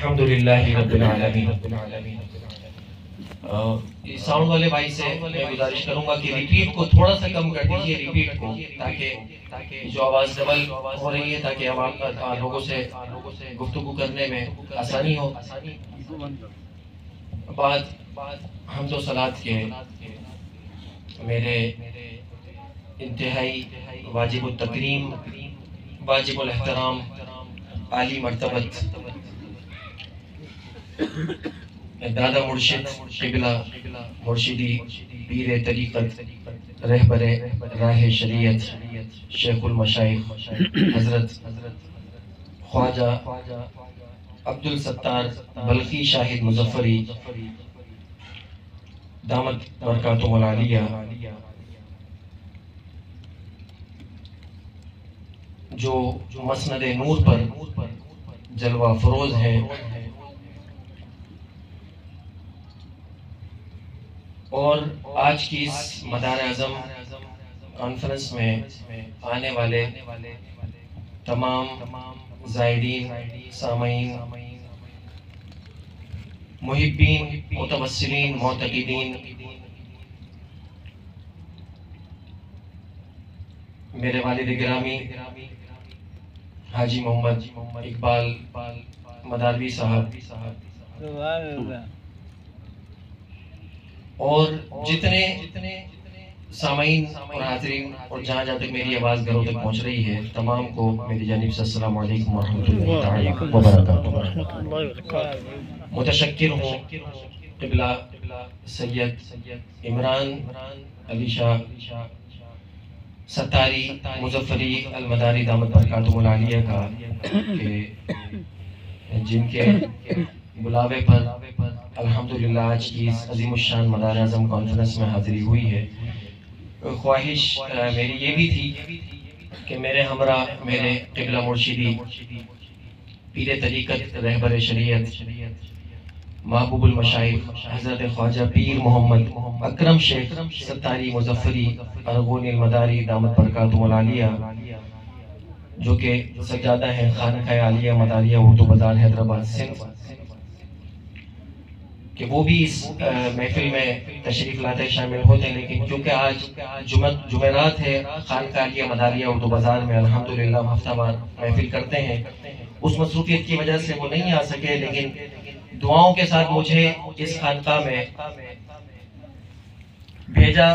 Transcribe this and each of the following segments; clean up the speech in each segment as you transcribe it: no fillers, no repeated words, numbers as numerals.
अल्हम्दुलिल्लाहि रब्बिल आलमीन। साउंड वाले भाई से मैं गुजारिश करूंगा कि रिपीट को थोड़ा सा कम कर दीजिए, रिपीट को, ताकि जो आवाज़ डबल हो रही है ताकि हम लोगों से गुफ्तगू करने में आसानी हो। बाद हम तो सलात के मेरे इंतहाई वाजिबुल तकरीम, वाजिबुल एहतराम, आली मर्तबत दादा मुर्शिद क़िबला मुर्शिदी पीर तरीक़त रहबरे राह शरीयत शेखुल मशाइख हज़रत ख्वाजा अब्दुल सत्तार बल्खी शाहिद मुज़फ़्फ़री दामत बरकातुहुल आलिया, जो मसनद नूर पर जलवा फरोज है और आज की इस मदार आज़म कॉन्फ्रेंस में आने वाले तमाम ज़ायरीन, सामईन, मुहिब्बीन, मुतवस्सिलीन, मोतक़ीदीन, मेरे वालिद गिरामी हाजी मोहम्मद इकबाल मदारवी साहब और जितने सामईन और हाज़रीन और जहाँ जहाँ तक मेरी आवाज़ घरों तक पहुँच रही है, तमाम को मेरी जानिब से अस्सलामु अलैकुम वरहमतुल्लाहि व बरकातुहू। मुतशक्किर हूँ क़िबला सैयद इमरान अली शाह सत्तारी मुज़फ़्फ़री अलमदारी दामत बरकातुहुल आलिया का जिनके बुलावे पर अल्हम्दुलिल्लाह आज की इस अज़ीमुश्शान मदार आज़म कॉन्फ्रेंस में हाज़िरी हुई है। ख्वाहिश मेरी ये भी थी कि मेरे हमरा मेरे क़िबला मुर्शिदी पीर तरीक़त रहबर शरीयत महबूबुल मशाइख हज़रत ख्वाजा पीर मोहम्मद अकरम शेख सत्तारी मुज़फ़्फ़री अरगोनिल मदारी दामत बरकातुहुल आलिया, जो कि सज्जादा हैं खानकाह आलिया मदारिया उर्दू बाज़ार हैदराबाद सिंध, कि वो भी इस महफिल में तशरीफ़ लाते शामिल होते हैं। लेकिन क्योंकि आज जुमेरात है, खानकाह आलिया मदारिया उर्दू बाज़ार में अल्हम्दुलिल्लाह हफ्तावार महफिल करते हैं, उस मसरूफियत की वजह से वो नहीं आ सके। लेकिन दुआओं के साथ मुझे इस खानकाह में भेजा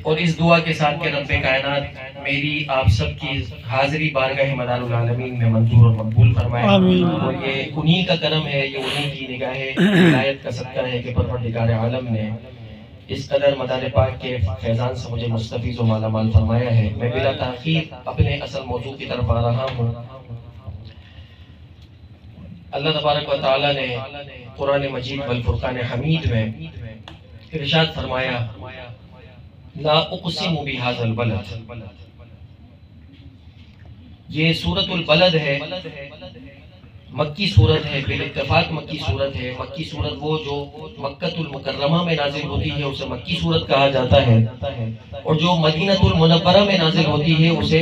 और इस दुआ के साथ के रब्बे कायनात मेरी आप सब की हाजिरी बारगाह मदारुल आलमीन में मंजूर और मकबूल फरमाए। और ये उन्हीं का करम है, ये उन्हीं की निगाह हिदायत का सदका है कि परवरदिगार आलम ने इस कदर मदार पाक के फैज़ान से मुझे मुस्तफ़ीज़ और मालामाल फरमाया है। मैं बिला ताख़ीर अपने असल मौजू की तरफ आ रहा हूँ। अल्लाह तबारक व तआला ने कुरान मजीद वल फुरकान हमीद में इरशाद फरमाया, ला उक़सिमु बिहाज़ल बलद। ये सूरतुल बलद है, मक्की सूरत है, बिल-इत्तिफ़ाक़ मक्की सूरत है। मक्की सूरत वो जो मक्कतुल मुकर्रमा में नाजिल होती है उसे मक्की सूरत कहा जाता है, और जो मदीनतुल मुनव्वरा में नाजिल होती है उसे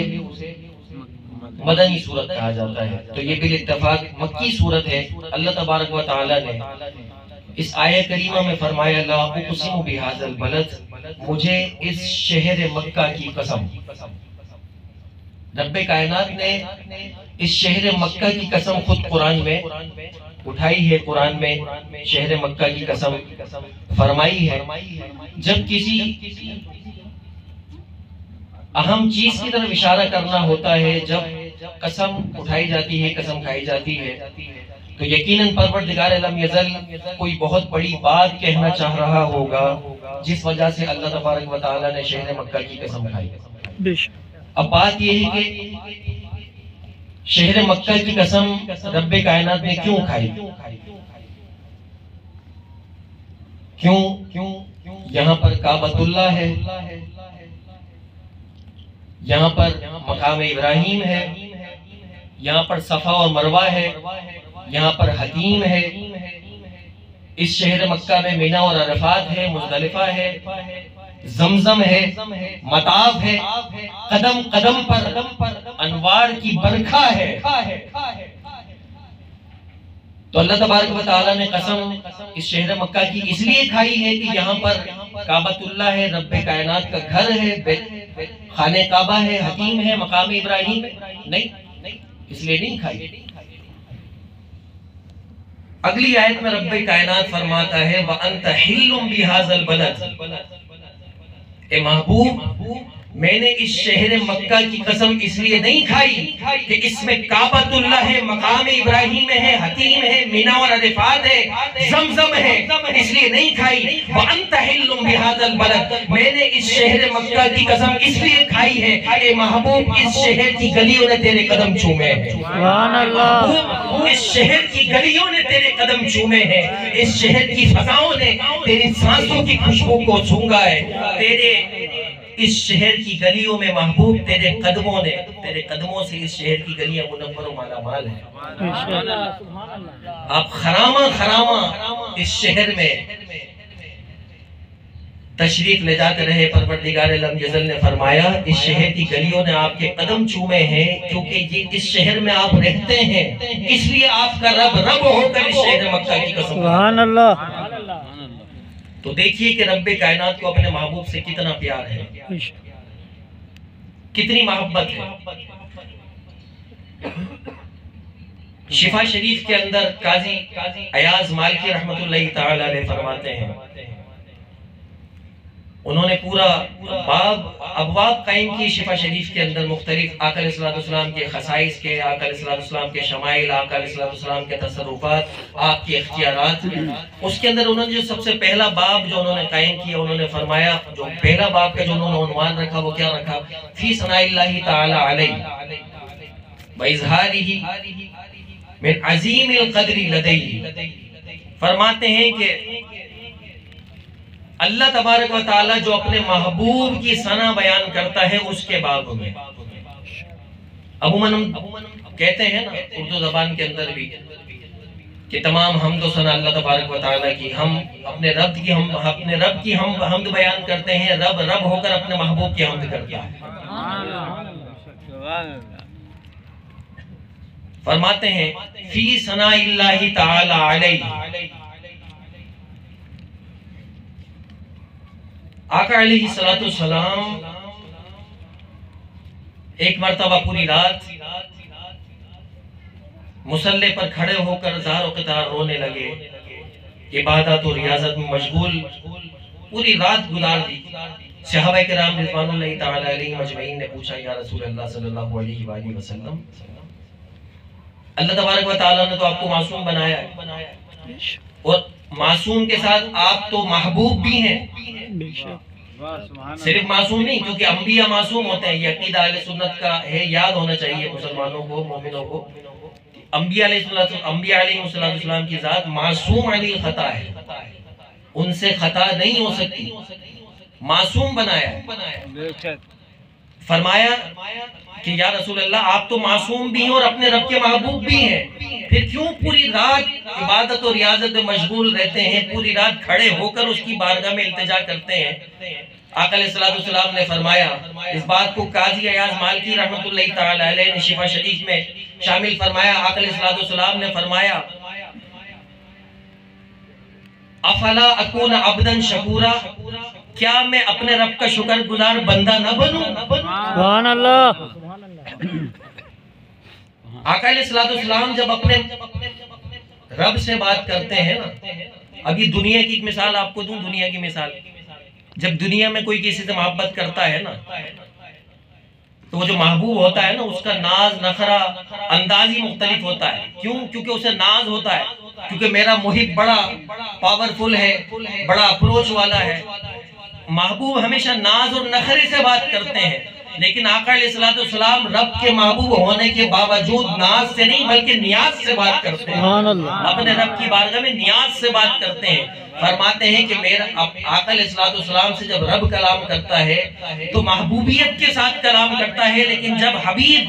मदनी सूरत कहा जाता है। तो ये बिल-इत्तिफ़ाक़ मक्की सूरत है। अल्लाह तबारक व तआला ने इस आयत करीमा में फरमाया, ला उक़सिमु बिहाज़ल बलद, मुझे इस शहर मक्का की कसम। रब्बे कायनात ने इस शहर मक्का की कसम खुद कुरान में उठाई है, कुरान में शहर मक्का की कसम फरमाई है। जब किसी अहम चीज की तरफ इशारा करना होता है, जब कसम उठाई जाती है, कसम खाई जाती है, तो यकीनन परवरदिगार लम यज़ल कोई बहुत बड़ी बात कहना चाह रहा होगा, जिस वजह से अल्लाह तबारक व तआला ने शहर मक्का की कसम खाई। अब बात यह है कि शहर मक्का की कसम रब्बे कायनात ने क्यों खाई? क्यों? यहाँ पर काबतुल्लाह है, यहाँ पर मकाम इब्राहिम है, यहाँ पर सफा और मरवा है, यहाँ पर हतीम है। इस शहर मक्का में मिना और अरफात है, मुज़दलिफा है, जमजम है, मताफ है, कदम कदम पर अनवार की बरखा है। तो अल्लाह तबारक व तआला ने कसम इस शहर मक्का की इसलिए खाई है कि यहाँ पर काबतुल्लाह है, रब्बे कायनात का घर है, खाने काबा है, हकीम है, मकाम इब्राहिम है। नहीं, इसलिए नहीं खाई। अगली आयत में रब्बे कायनात फरमाता है व अंत हिल्लुम बिहाज़ल बलद, ए महबूब मैंने इस शहर मक्का की कसम इसलिए नहीं खाई कि इसमें काबतुल्लाह है, मकाम इब्राहिम है, हकीम है, मीना और अरफात है, जमजम है, इसलिए नहीं खाई। व अंत हिल्लुम बिहाज़ल बलद, मैंने इस शहर मक्का की कसम इसलिए खाई है कि महबूब इस शहर की गलियों ने तेरे कदम चूमे हैं। सुभान अल्लाह। इस शहर की गलियों ने तेरे कदम चूमे हैं, इस शहर की फजाओं ने तेरी सांसों की खुशबू को सूंघा है। तेरे इस शहर की गलियों में महबूब तेरे कदमों से इस शहर की गलियां मुनव्वर और मालामाल है। आप खरामा इस शहर में तशरीफ ले जाते रहे। परवरदिगार आलम जल्ल ने फरमाया इस शहर की गलियों ने आपके कदम चूमे हैं, क्योंकि ये इस शहर में आप रहते हैं, इसलिए आपका रब होकर इस शहर मक्का की कसम। सुभान अल्लाह। तो देखिए कि रब्बे कायनात को अपने महबूब से कितना प्यार है, कितनी मोहब्बत है। शिफा शरीफ के अंदर काजी अयाज मालिकी रहमतुल्लाह तआला अलैह फरमाते हैं, उन्होंने पूरा अबवाब कायम की शिफा शरीफ के अंदर, मुख्तलिफ आका अलैहिस्सलाम के खसाइस के, आका अलैहिस्सलाम के शमाइल, आका अलैहिस्सलाम के तसर्रुफात, आपके इख्तियारात। उसके अंदर उन्होंने जो सबसे पहला बाब जो उन्होंने कायम किया, उन्होंने फरमाया, जो पहला बाब का जो उन्होंने उन्वान रखा वो क्या रखा, फी सनाइल्लाहि तआला अलैहि व इज़हारिही मिन अज़ीमिल क़द्रि लदैहि। फरमाते हैं कि अल्लाह तबारक व ताला जो अपने महबूब की सना बयान करता है उसके बाब में, अमूमन कहते हैं ना उर्दू जबान के अंदर भी कि तमाम हम्द व सना अल्लाह तबारक व ताला की, हम अपने रब की हम हम्द बयान करते हैं, रब होकर अपने महबूब की हम्द करता है। फरमाते हैं फी सनाइल्लाहि तआला अलैहि, आका अलैहिस्सलाम एक मर्तबा पूरी रात मुसल्ले पर खड़े होकर ज़ार क़तार रोने लगे, इबादत और रियाजत में मशगूल पूरी रात गुजार दी। सहाबा किराम रिज़वानुल्लाहि तआला अलैहिम अजमईन ने पूछा, या रसूल अल्लाह सल्लल्लाहु अलैहि वसल्लम, अल्लाह तबारक व तआला ने तो आपको मासूम बनाया है, और मासूम के साथ आप तो महबूब भी हैं। सिर्फ मासूम नहीं, क्योंकि अंबिया मासूम होते हैं, ये अकीदा अहले सुन्नत का है, याद होना चाहिए मुसलमानों को, मोमिनों को। अंबिया अलैहिस्सलाम की जात मासूम अनिल खता है, उनसे खता नहीं हो सकती, मासूम बनाया है। फरमाया कि या रसूल अल्लाह आप तो मासूम भी हैं और अपने रब के महबूब भी हैं, फिर क्यों पूरी रात इबादत और रियाजत में मशगूल रहते हैं, पूरी रात खड़े होकर उसकी बारगाह में इल्तिजा करते हैं। आका अलैहिस्सलाम ने फरमाया, इस बात को काजी अयाज मालिकी रहमतुल्लाहि तआला अलैह ने शिफा शरीफ में शामिल फरमाया। आका अलैहिस्सलाम ने फरमाया, अफला अकून अब्दन शकूरा, क्या मैं अपने रब का शुक्रगुजार बंदा न बनूं? सुभान अल्लाह। आका अलैहिस्सलाम जब अपने रब से बात करते हैं ना, अभी दुनिया की एक मिसाल आपको दूं, दुनिया की मिसाल, जब दुनिया में कोई किसी से मोहब्बत करता है ना, तो वो जो महबूब होता है ना, उसका नाज नखरा अंदाज ही मुख्तलिफ होता है। क्यों? क्योंकि उसे नाज होता है, क्योंकि मेरा मुहिब बड़ा पावरफुल है, बड़ा अप्रोच वाला है। महबूब हमेशा नाज और नखरे से बात करते हैं, लेकिन आका अलैहिस्सलाम रब के महबूब होने के बावजूद नाज से नहीं बल्कि नियाज से बात करते हैं, अपने रब की बारगाह में नियाज से बात करते हैं। फरमाते हैं कि मेरा आका अलैहिस्सलाम से जब रब कलाम करता है तो महबूबियत के साथ कलाम करता है, लेकिन जब हबीब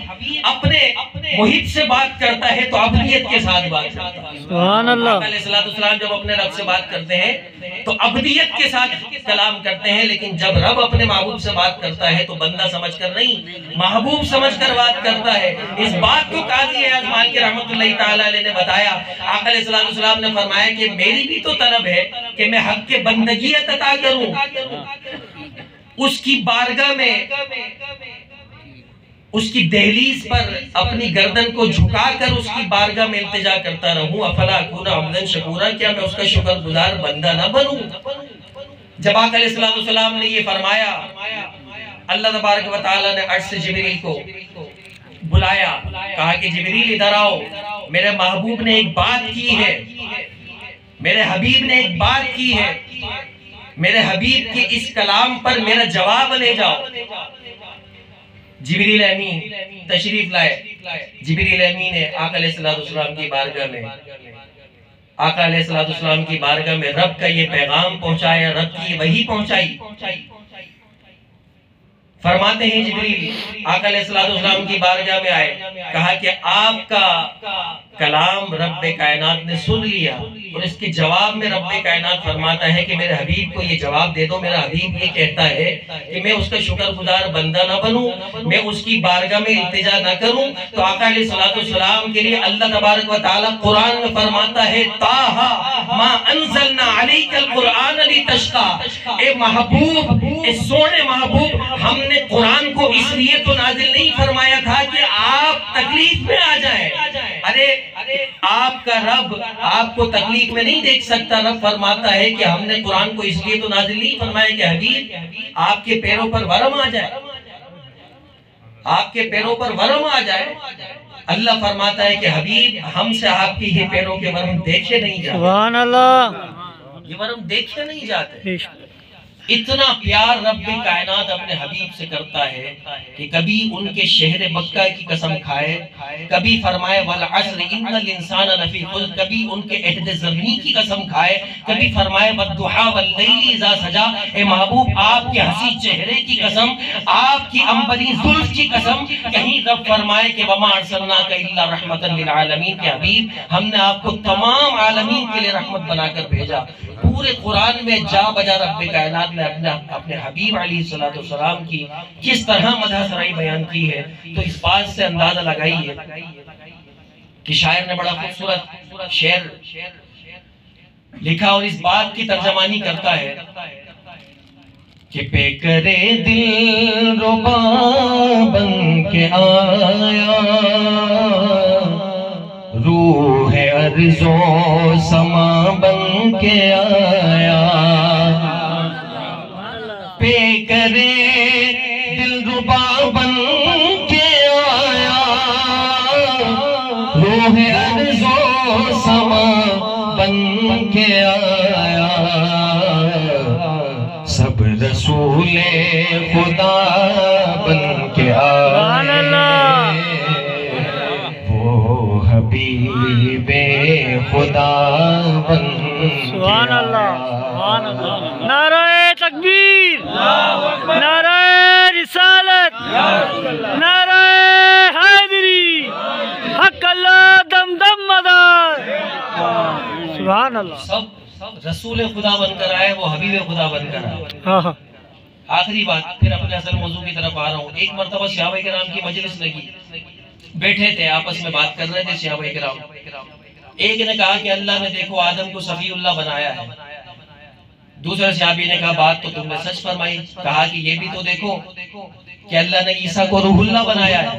अपने मुहिब से बात करता है तो अबदियत के साथ बात करता है। सुभान अल्लाह। आका अलैहिस्सलाम जब अपने रब से बात करते हैं तो अबदियत के साथ कलाम करते हैं, लेकिन जब रब अपने महबूब से बात करता है तो बंदा समझकर नहीं, महबूब समझकर बात करता है। इस बात को काजी आज़म मालिकी रहमतुल्लाहि तआला अलैह ने बताया। आका अलैहिस्सलाम ने फरमाया कि मेरी भी तो तलब है कि मैं हक के बंदगियत अता करूं, उसकी बारगाह में, उसकी दहलीज पर अपनी गर्दन को झुकाकर उसकी बारगाह में इल्तिजा करता रहूं। अफला अकूना अब्दन शकूरा, क्या मैं उसका शुक्रगुजार बंदा ना बनूं? जब आका अलैहिस्सलाम ने ये फरमाया, अल्लाह तबारक व तआला ने अर्श से जिब्रील को बुलाया, कहा कि जिब्रील इधर आओ, मेरे महबूब ने एक बात की है, मेरे हबीब ने एक बात की है, मेरे हबीब के इस कलाम पर मेरा जवाब ले जाओ। जिब्रील अमीन तशरीफ लाए। जिब्रील अमीन ने आका अलैहिस्सलाम की बारगाह में, आका अलैहिस्सलाम की बारगाह में रब का ये पैगाम पहुंचाया, रब की वही पहुंचाई। फरमाते हैं जिब्रील आका अलैहिस्सलाम की बारगाह में आए, कहा कि आपका कलाम रब्बे कायनात ने सुन लिया और इसके जवाब में रब्बे कायनात फरमाता है कि मेरे हबीब को ये जवाब दे दो। मेरा हबीब ये कहता है कि मैं उसका शुक्रगुजार बंदा ना बनूं, मैं उसकी बारगाह में इल्तिजा ना करूं। तो आका अलैहिस्सलाम के लिए अल्लाह तबारक व तआला कुरान में फरमाता है, ताहा मा अंज़लना अलैकल कुरान लितश्का, ए महबूब, ए सोने महबूब, हमने कुरान को इसलिए तो नाजिल नहीं फरमाया था कि आप तकलीफ में आ जाएं। अरे आपका रब आपको तकलीफ में नहीं देख सकता। रब फरमाता है कि हमने कुरान को इसलिए तो नाजिल नहीं फरमाया कि हबीब आपके पैरों पर वरम आ जाए, आपके पैरों पर वरम आ जाए। अल्लाह फरमाता है कि हबीब हमसे आपके ये पैरों के वरम देखे नहीं जाते। सुभान अल्लाह। ये वरम देखे नहीं जाते। इतना प्यार रब्बे कायनात अपने हबीब से करता है कि कभी उनके शहर मक्का की कसम खाए, कभी फरमाए वल अस्र इन्नल इंसाना लफी खुस्र, कभी उनके अहद ज़रनी की कसम खाए, कभी फरमाए वद्दुहा वल्लैली इज़ा सजा। ए महबूब आपके हंसी चेहरे की कसम, आपकी अंबरी जुल्फ की कसम, कहीं रब फरमाए कि वमा अर्सलनाका इल्ला रहमतन लिल आलमीन, के हबीब हमने आपको तमाम आलमीन के लिए रहमत बनाकर भेजा। पूरे कुरान में जा बजा रब्बे कायनात ने अपने हबीब अलैहिस्सलाम की किस तरह मदह सराई बयान की है। तो इस बात से अंदाजा लगाइए कि शायर ने बड़ा खूबसूरत शेर लिखा और इस बात की तर्जमानी करता है कि पे करे दिल रुबा बन के आया, रूह अर्ज़ो समा बन के आया, पे करे दिलरुबा बन के आया, रूह अर्ज़ो समा बन के आया, सब रसूले खुदा बन के आया, वो हबीबे खुदा बन। सुभान अल्लाह, सुभान अल्लाह। नारे तकबीर, नारे रिसालत, नारे हैदरी, हक अल्लाह दम दम मदार। सुभान अल्लाह। सब रसूल खुदा बनकर आए, वो हबीब खुदा बनकर आए। आखिरी बात, फिर अपने असल मौजू की तरफ आ रहा हूँ। एक मरतबा सहाबा किराम की मजलिस लगी, बैठे थे आपस में बात कर रहे थे सहाबा किराम। एक ने कहा कि अल्लाह ने देखो आदम को सफीउल्लाह बनाया है। दूसरे सहाबी ने कहा बात तो तुमने सच फरमाई। कहा कि ये भी तो देखो कि अल्लाह ने ईसा को रूहुल्लाह बनाया है।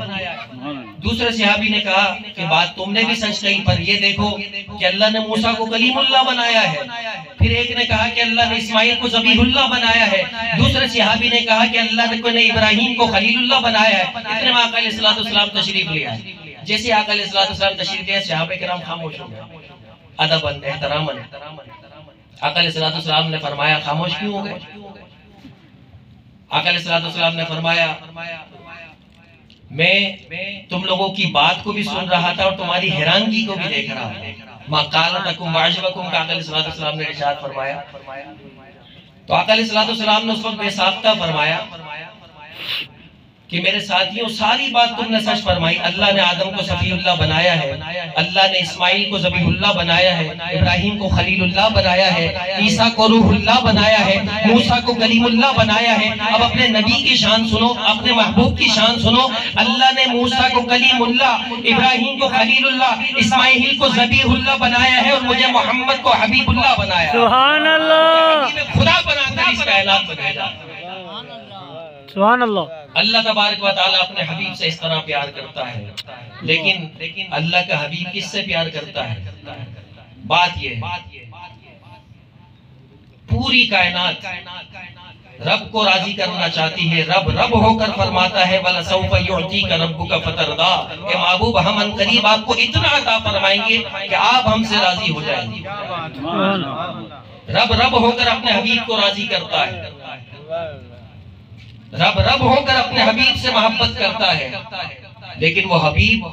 दूसरे सहाबी ने कहा कि बात तुमने भी सच कही, पर ये देखो कि अल्लाह ने मूसा को कलीमुल्लाह बनाया है। फिर एक ने कहा कि अल्लाह ने इस्माइल को ज़बीहुल्लाह बनाया है। दूसरे सहाबी ने कहा कि अल्लाह ने इब्राहिम को खलीलुल्लाह बनाया है। इतने में आका अलैहिस्सलाम तशरीफ ले आए। जैसे आका अलैहिस्सलाम तशरीफ ले, सहाबा किराम खामोश हो गए, अदबन एहतरामन। आका अलैहिस्सलाम ने फरमाया खामोश क्यों हो गए? आका अलैहिस्सलाम ने फरमाया मैं तुम लोगों की बात को भी सुन रहा था और तुम्हारी हैरानगी को भी देख रहा था। मकालतकुम वाजिबकुम का आका अलैहि सलाम ने इरशाद फरमाया। तो आका अलैहि सलाम ने उस वक्त बेसाख्ता फरमाया कि मेरे साथियों, सारी बात तुमने सच फरमाई। अल्लाह ने आदम को सफीउल्लाह बनाया है, अल्लाह ने इस्माइल को ज़बीहुल्लाह बनाया है, इब्राहिम को खलीलुल्लाह बनाया है, ईसा को रूहुल्लाह बनाया है, मूसा को कलीमुल्लाह बनाया है। अब अपने नबी की शान सुनो, अपने महबूब की शान सुनो। अल्लाह ने मूसा को कलीमुल्लाह, इब्राहिम को खलीलुल्लाह, इस्माइल को ज़बीहुल्लाह बनाया है और मुझे मोहम्मद को हबीबुल्लाह बनाया। सुभान अल्लाह। खुदा बनाकर इस कायनात में भेजा। सुभान अल्लाह। अल्लाह तबारक व तआला अपने हबीब से इस तरह प्यार करता है, लेकिन अल्लाह का हबीब किससे प्यार करता है? बात ये है, पूरी कायनात रब को राजी करना चाहती है। रब रब होकर फरमाता है वला सौफा युअतीका रब्बुका फतरदा, ए महबूब हम अनकरीब आपको इतना अता फरमाएंगे कि आप हमसे राजी हो जाएंगे। रब रब होकर अपने हबीब को राजी करता है, रब रब होकर अपने हबीब से मोहब्बत करता है, लेकिन वो हबीब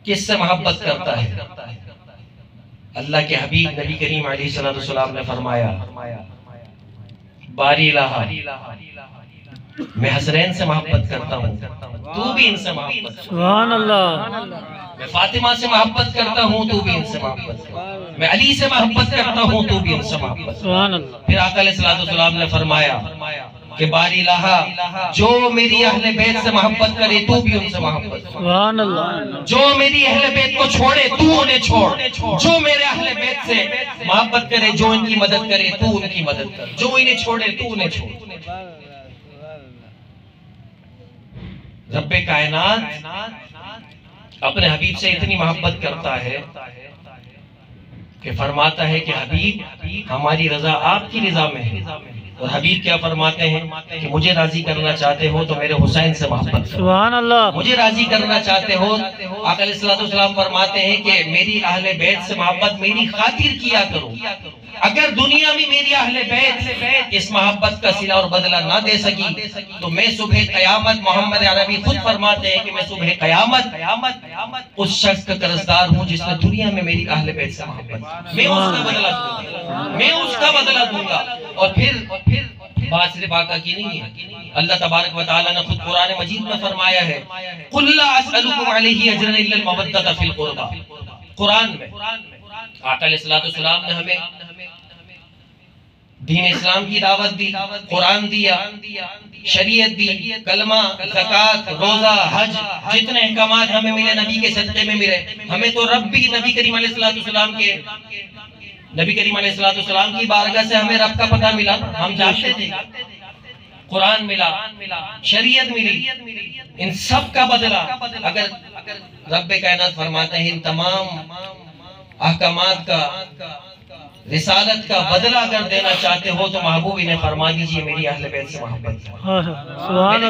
किससे मोहब्बत करता है? अल्लाह के हबीब नबी करीम अलैहिस्सलाम ने फरमाया, बारी इलाहा, मैं हसनैन से मोहब्बत करता हूँ, तू भी इनसे मोहब्बत। सुभान अल्लाह। मैं फातिमा से मोहब्बत करता हूँ, तू भी इनसे मोहब्बत कर। मैं अली से मोहब्बत करता हूँ, तू भी इनसे मोहब्बत। सुभान अल्लाह। फिर आका अलैहिस्सलाम ने फरमाया कि बारी इलाहा, जो मेरी अहले बैत से मोहब्बत करे तू भी उनसे मोहब्बत। सुभान अल्लाह। जो मेरी अहले बैत को छोड़े तू उन्हें छोड़। जो मेरे अहले बैत से मोहब्बत करे, जो इनकी मदद करे तू उनकी मदद कर। जो इन्हें छोड़े तू उन्हें छोड़। रब्बे कायनात अपने हबीब से इतनी मोहब्बत करता है कि फरमाता है कि हबीब हमारी रजा आपकी रजा में है। और हबीब क्या फरमाते हैं कि मुझे राजी करना चाहते हो तो मेरे हुसैन से मोहब्बत। सुभान अल्लाह। मुझे राजी करना चाहते हो, आका अलैहिस्सलाम फरमाते हैं कि मेरी अहले बैत से मोहब्बत मेरी खातिर किया करो। अगर दुनिया में मेरी अहले बैत इस मोहब्बत का सिला और बदला ना दे सकी तो मैं सुबह कयामत, मोहम्मद अरबी खुद फरमाते हैं कि मैं सुबह कयामत उस शख्स का कर्जदार हूँ जिसने दुनिया में मेरी अहले बैत से मोहब्बत, मैं उसका बदला दूंगा, मैं उसका बदला दूंगा। और फिर बात सिर्फ आका की नहीं है, अल्लाह तबारक व तआला ने खुद कुरान मजीद में फरमाया है, कुल ला असअलुकुम अलैहि अजरन इल्ला अल-मवद्दत फिल कुर्बा। कुरान में आका अलैहिस्सलाम ने हमें दीन इस्लाम की दावत दी, कुरान दिया, शरीयत दी, कलमा, ज़कात, रोजा, हज, जितने अहकामात हमें मिले नबी के सदक़े में मिले। हमें तो रब भी नबी करीम अलैहिस्सलाम की बारगाह से हमें रब का पता मिला, हम जानते थे। कुरान मिला, शरीयत मिली, इन सब का बदला अगर रब्बे कायनात फरमाते हैं इन तमाम अहकामात का, रिसालत का बदला अगर देना चाहते हो तो महबूब इन्हें फरमा दीजिए मेरी अहले बैत से मोहब्बत करो,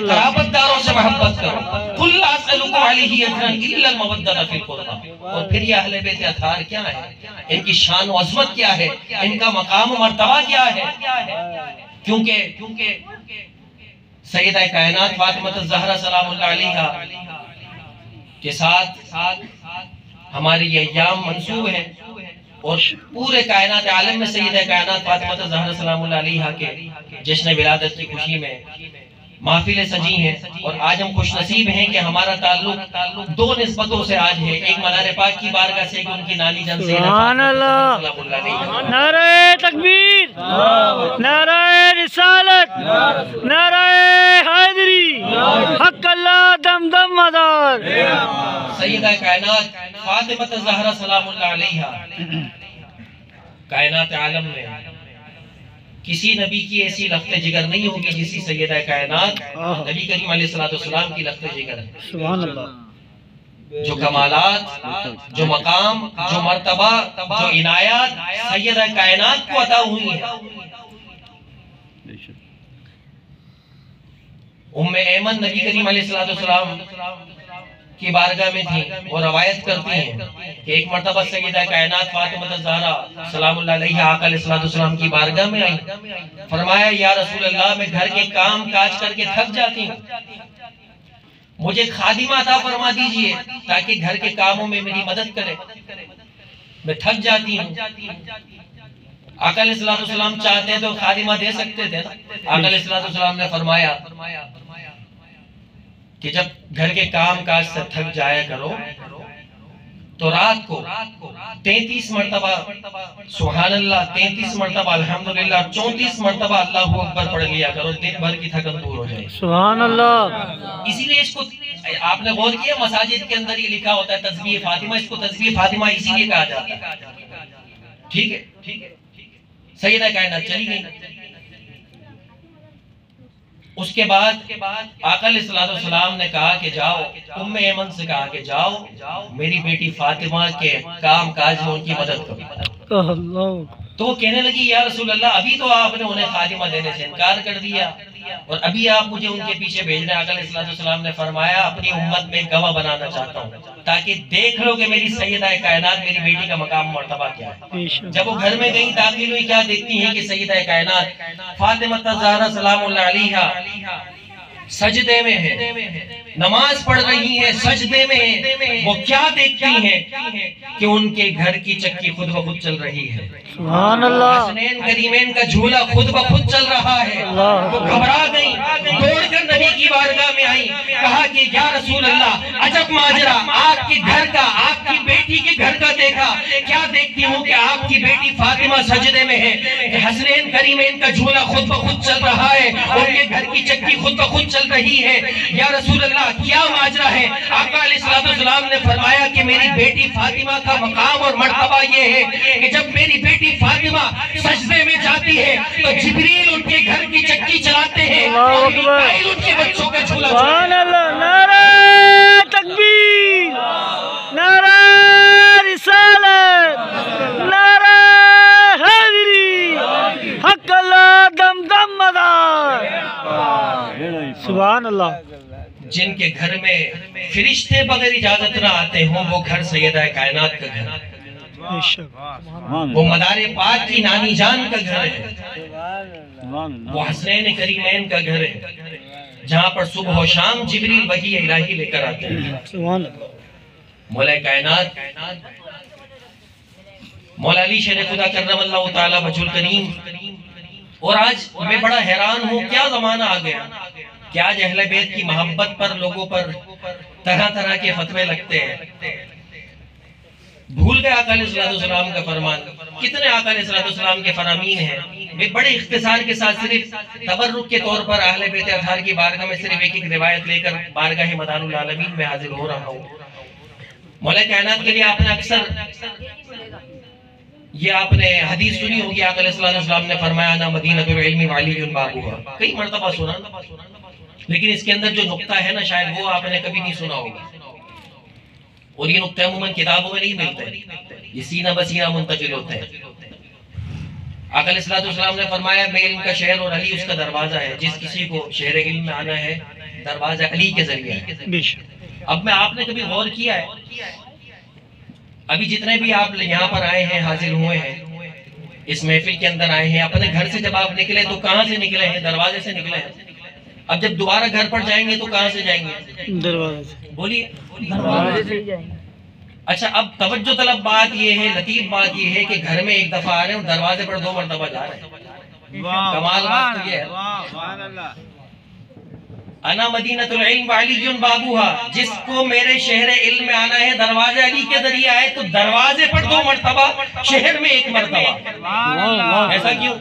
कराबतदारों से मोहब्बत करो। कुल ला असअलुकुम अलैहि अजरन इल्ला अल-मवद्दत फिल कुर्बा। और फिर ये अहले बैत अतार क्या है, इनकी शान व अज़मत क्या है, इनका मकाम व मर्तबा क्या है? क्योंकि सैयदा कायनात फातिमा ज़हरा सलामुल्लाह अलैहा के साथ हमारे ये अय्याम मंसूब है और पूरे कायनात आलम में सैयदा कायनात फातिमा ज़हरा सलामुल्लाह अलैहा के जश्न विलादत की खुशी में महफिलें सजी हैं। और आज हम खुश नसीब हैं कि हमारा ताल्लुक दो निस्बतों से आज है, एक मनारे पाक की बारगाह से, एक उनकी नानी जान से। नारे तकबीर, नारे रिसालत, नारे हैदरी, हक अल्लाह दम दम मदार। सैयदा कायनात फातिमा ज़हरा सलामुल्लाह अलैहा कायनात आलम में किसी नबी की ऐसी लफ्ते जिगर नहीं होगी जिसी सैयदा कायनात नबी करीम अलैहिस्सलाम की लफ्ते जिगर है। सुभान अल्लाह। जो कमालात, जो मकाम, जो मर्तबा, जो इनायत सैयदा कायनात को अता हुई है। उम्मे ऐमन नबी करीम अलैहिस्सलाम की बारगाह में थी, वो रवायत करती हैं कि एक मर्तबा सैयदा कायनात फातिमा ज़हरा सलामुल्लाह अलैहा आका अलैहिस्सलाम की बारगाह में आई। फरमाया या रसूल अल्लाह, मैं घर के काम काज करके थक जाती हूँ, मुझे खादिमा अता फरमा दीजिए ताकि घर के कामों में मेरी मदद करे, मैं थक जाती हूँ। आका अलैहिस्सलाम चाहते तो खादिमा दे सकते थे ना। आका अलैहिस्सलाम ने फरमाया कि जब घर के काम काज से थक जाया करो तो रात को 33 मरतबा सुभान अल्लाह, 33 मरतबा अल्हम्दुलिल्लाह, 34 मरतबा अल्लाहू अकबर पढ़ लिया करो, दिन भर की थकन दूर हो जाए। सुभान अल्लाह। इसीलिए इसको आपने गौर किया, मसाजिद के अंदर ये लिखा होता है तस्बीह फातिमा, इसको तस्बीह फातिमा इसीलिए कहा जाता है। ठीक है, सैयदा कायनात चली गई। उसके बाद आका अलैहिस्सलाम ने कहा कि जाओ, उम्मे ऐमन से कहा कि जाओ मेरी बेटी फातिमा के काम काज में उनकी मदद करो। तो वो कहने लगी या रसूल अल्लाह, अभी तो आपने उन्हें खादिमा देने से इनकार कर दिया और अभी आप मुझे उनके पीछे भेज रहे हैं। आका अलैहिस्सलाम ने फरमाया अपनी उम्मत में गवाह बनाना चाहता हूँ ताकि देख लो कि मेरी सैयदा कायनात, मेरी बेटी का मकाम मर्तबा क्या है। जब वो घर में गई, दाखिल हुई, क्या देखती हैं कि सैयदा कायनात फातिमा ज़हरा सलामुल्लाह अलैहा सजदे में है, नमाज पढ़ रही है, सजदे में है। वो क्या देखती हैं कि उनके घर की चक्की खुद ब खुद चल रही है। सुभान अल्लाह। हसनैन करीमैन का झूला खुद ब खुद चल रहा है। वो घबरा गई, दौड़कर नबी की बारगाह में आई, कहा कि या रसूल अल्लाह, अजब माजरा, आपके घर का, आपकी बेटी के घर का देखा, क्या देखती हूँ कि आपकी बेटी फातिमा सजदे में है, हसनैन करीमैन का झूला खुद ब खुद चल रहा है, उनके घर की चक्की खुद ब खुद चल रही है। या रसूल अल्लाह, क्या माजरा है? आका अलैहिस्सलाम ने फरमाया कि मेरी बेटी फातिमा का मकाम और मर्तबा ये है कि जब मेरी बेटी फातिमा सजदे में जाती है तो जिब्रील उनके घर की चक्की चलाते हैं और मिकाईल उनके बच्चों का झूला। सुभान अल्लाह। नारे तकबीर, नारे रिसालत, नारे हैदरी, हक अल्लाह दम दम मदार। सुभान अल्लाह। जिनके घर में फरिश्ते बगैर इजाजत ना आते हों वो घर सैयदा कायनात का घर है, वो मदारे पाक की नानी जान का घर है, वो हसनैन करीमैन का घर है जहाँ पर सुबह और शाम जिब्रील वही इलाही लेकर आते हैं। मौला कायनात मौला अली शेर खुदा करमल्लाहु ताला वजहुल करीम। और आज मैं बड़ा हैरान हूँ, क्या जमाना आ गया कि आज अहले बैत की मोहब्बत पर लोगों पर तरह तरह के फतवे लगते हैं। भूल गए आका अलैहिस्सलाम का फरमान। कितने आका अलैहिस्सलाम के फरामीन हैं। मैं बड़े इख्तिसार के साथ सिर्फ तबर्रुक के तौर पर अहले बैत अतहार की बारगाह में सिर्फ एक एक रिवायत लेकर बारगाह मदानुल आलमीन में हाजिर हो रहा हूँ। मौला कायनात के लिए आपने अक्सर ये आपने हदीस सुनी होगी, आका अलैहिस्सलाम ने फरमाया ना मदीनतुल इल्मी व अलीयुन बाबुहा, कई मर्तबा सुना, लेकिन इसके अंदर जो नुक्ता है ना शायद वो आपने कभी नहीं सुना होगा और ये नुक्ता अमूमन किताबों में नहीं मिलते, ये सीना बसीना मुंतकिल होते हैं। आका अलैहिस्सलाम ने फरमाया मैं इल्म का शहर और अली उसका दरवाजा है, जिस किसी को शहर इल्म में आना है दरवाजा अली के जरिए है। अब मैं आपने कभी गौर किया है, अभी जितने भी आप यहाँ पर आए हैं, हाजिर हुए हैं, इस महफिल के अंदर आए हैं, अपने घर से जब आप निकले तो कहाँ से निकले हैं? दरवाजे से निकले हैं। अब जब दोबारा घर पर जाएंगे तो कहाँ से जाएंगे? दरवाजे से। बोलिए, दरवाजे से जाएंगे। अच्छा, अब तवज्जो तलब बात ये है, लतीफ बात ये है कि घर में एक दफा आ रहे हैं और दरवाजे पर 2 मरतबा जा रहे हैं। कमाल बात तो ये है। अना मदीनतुल इल्म व अलीयुन बाबूहा, जिसको मेरे शहर इल्म में आना है दरवाजे अली के जरिए आए तो दरवाजे पर 2 मरतबा, शहर में 1 मरतबा। ऐसा क्यों?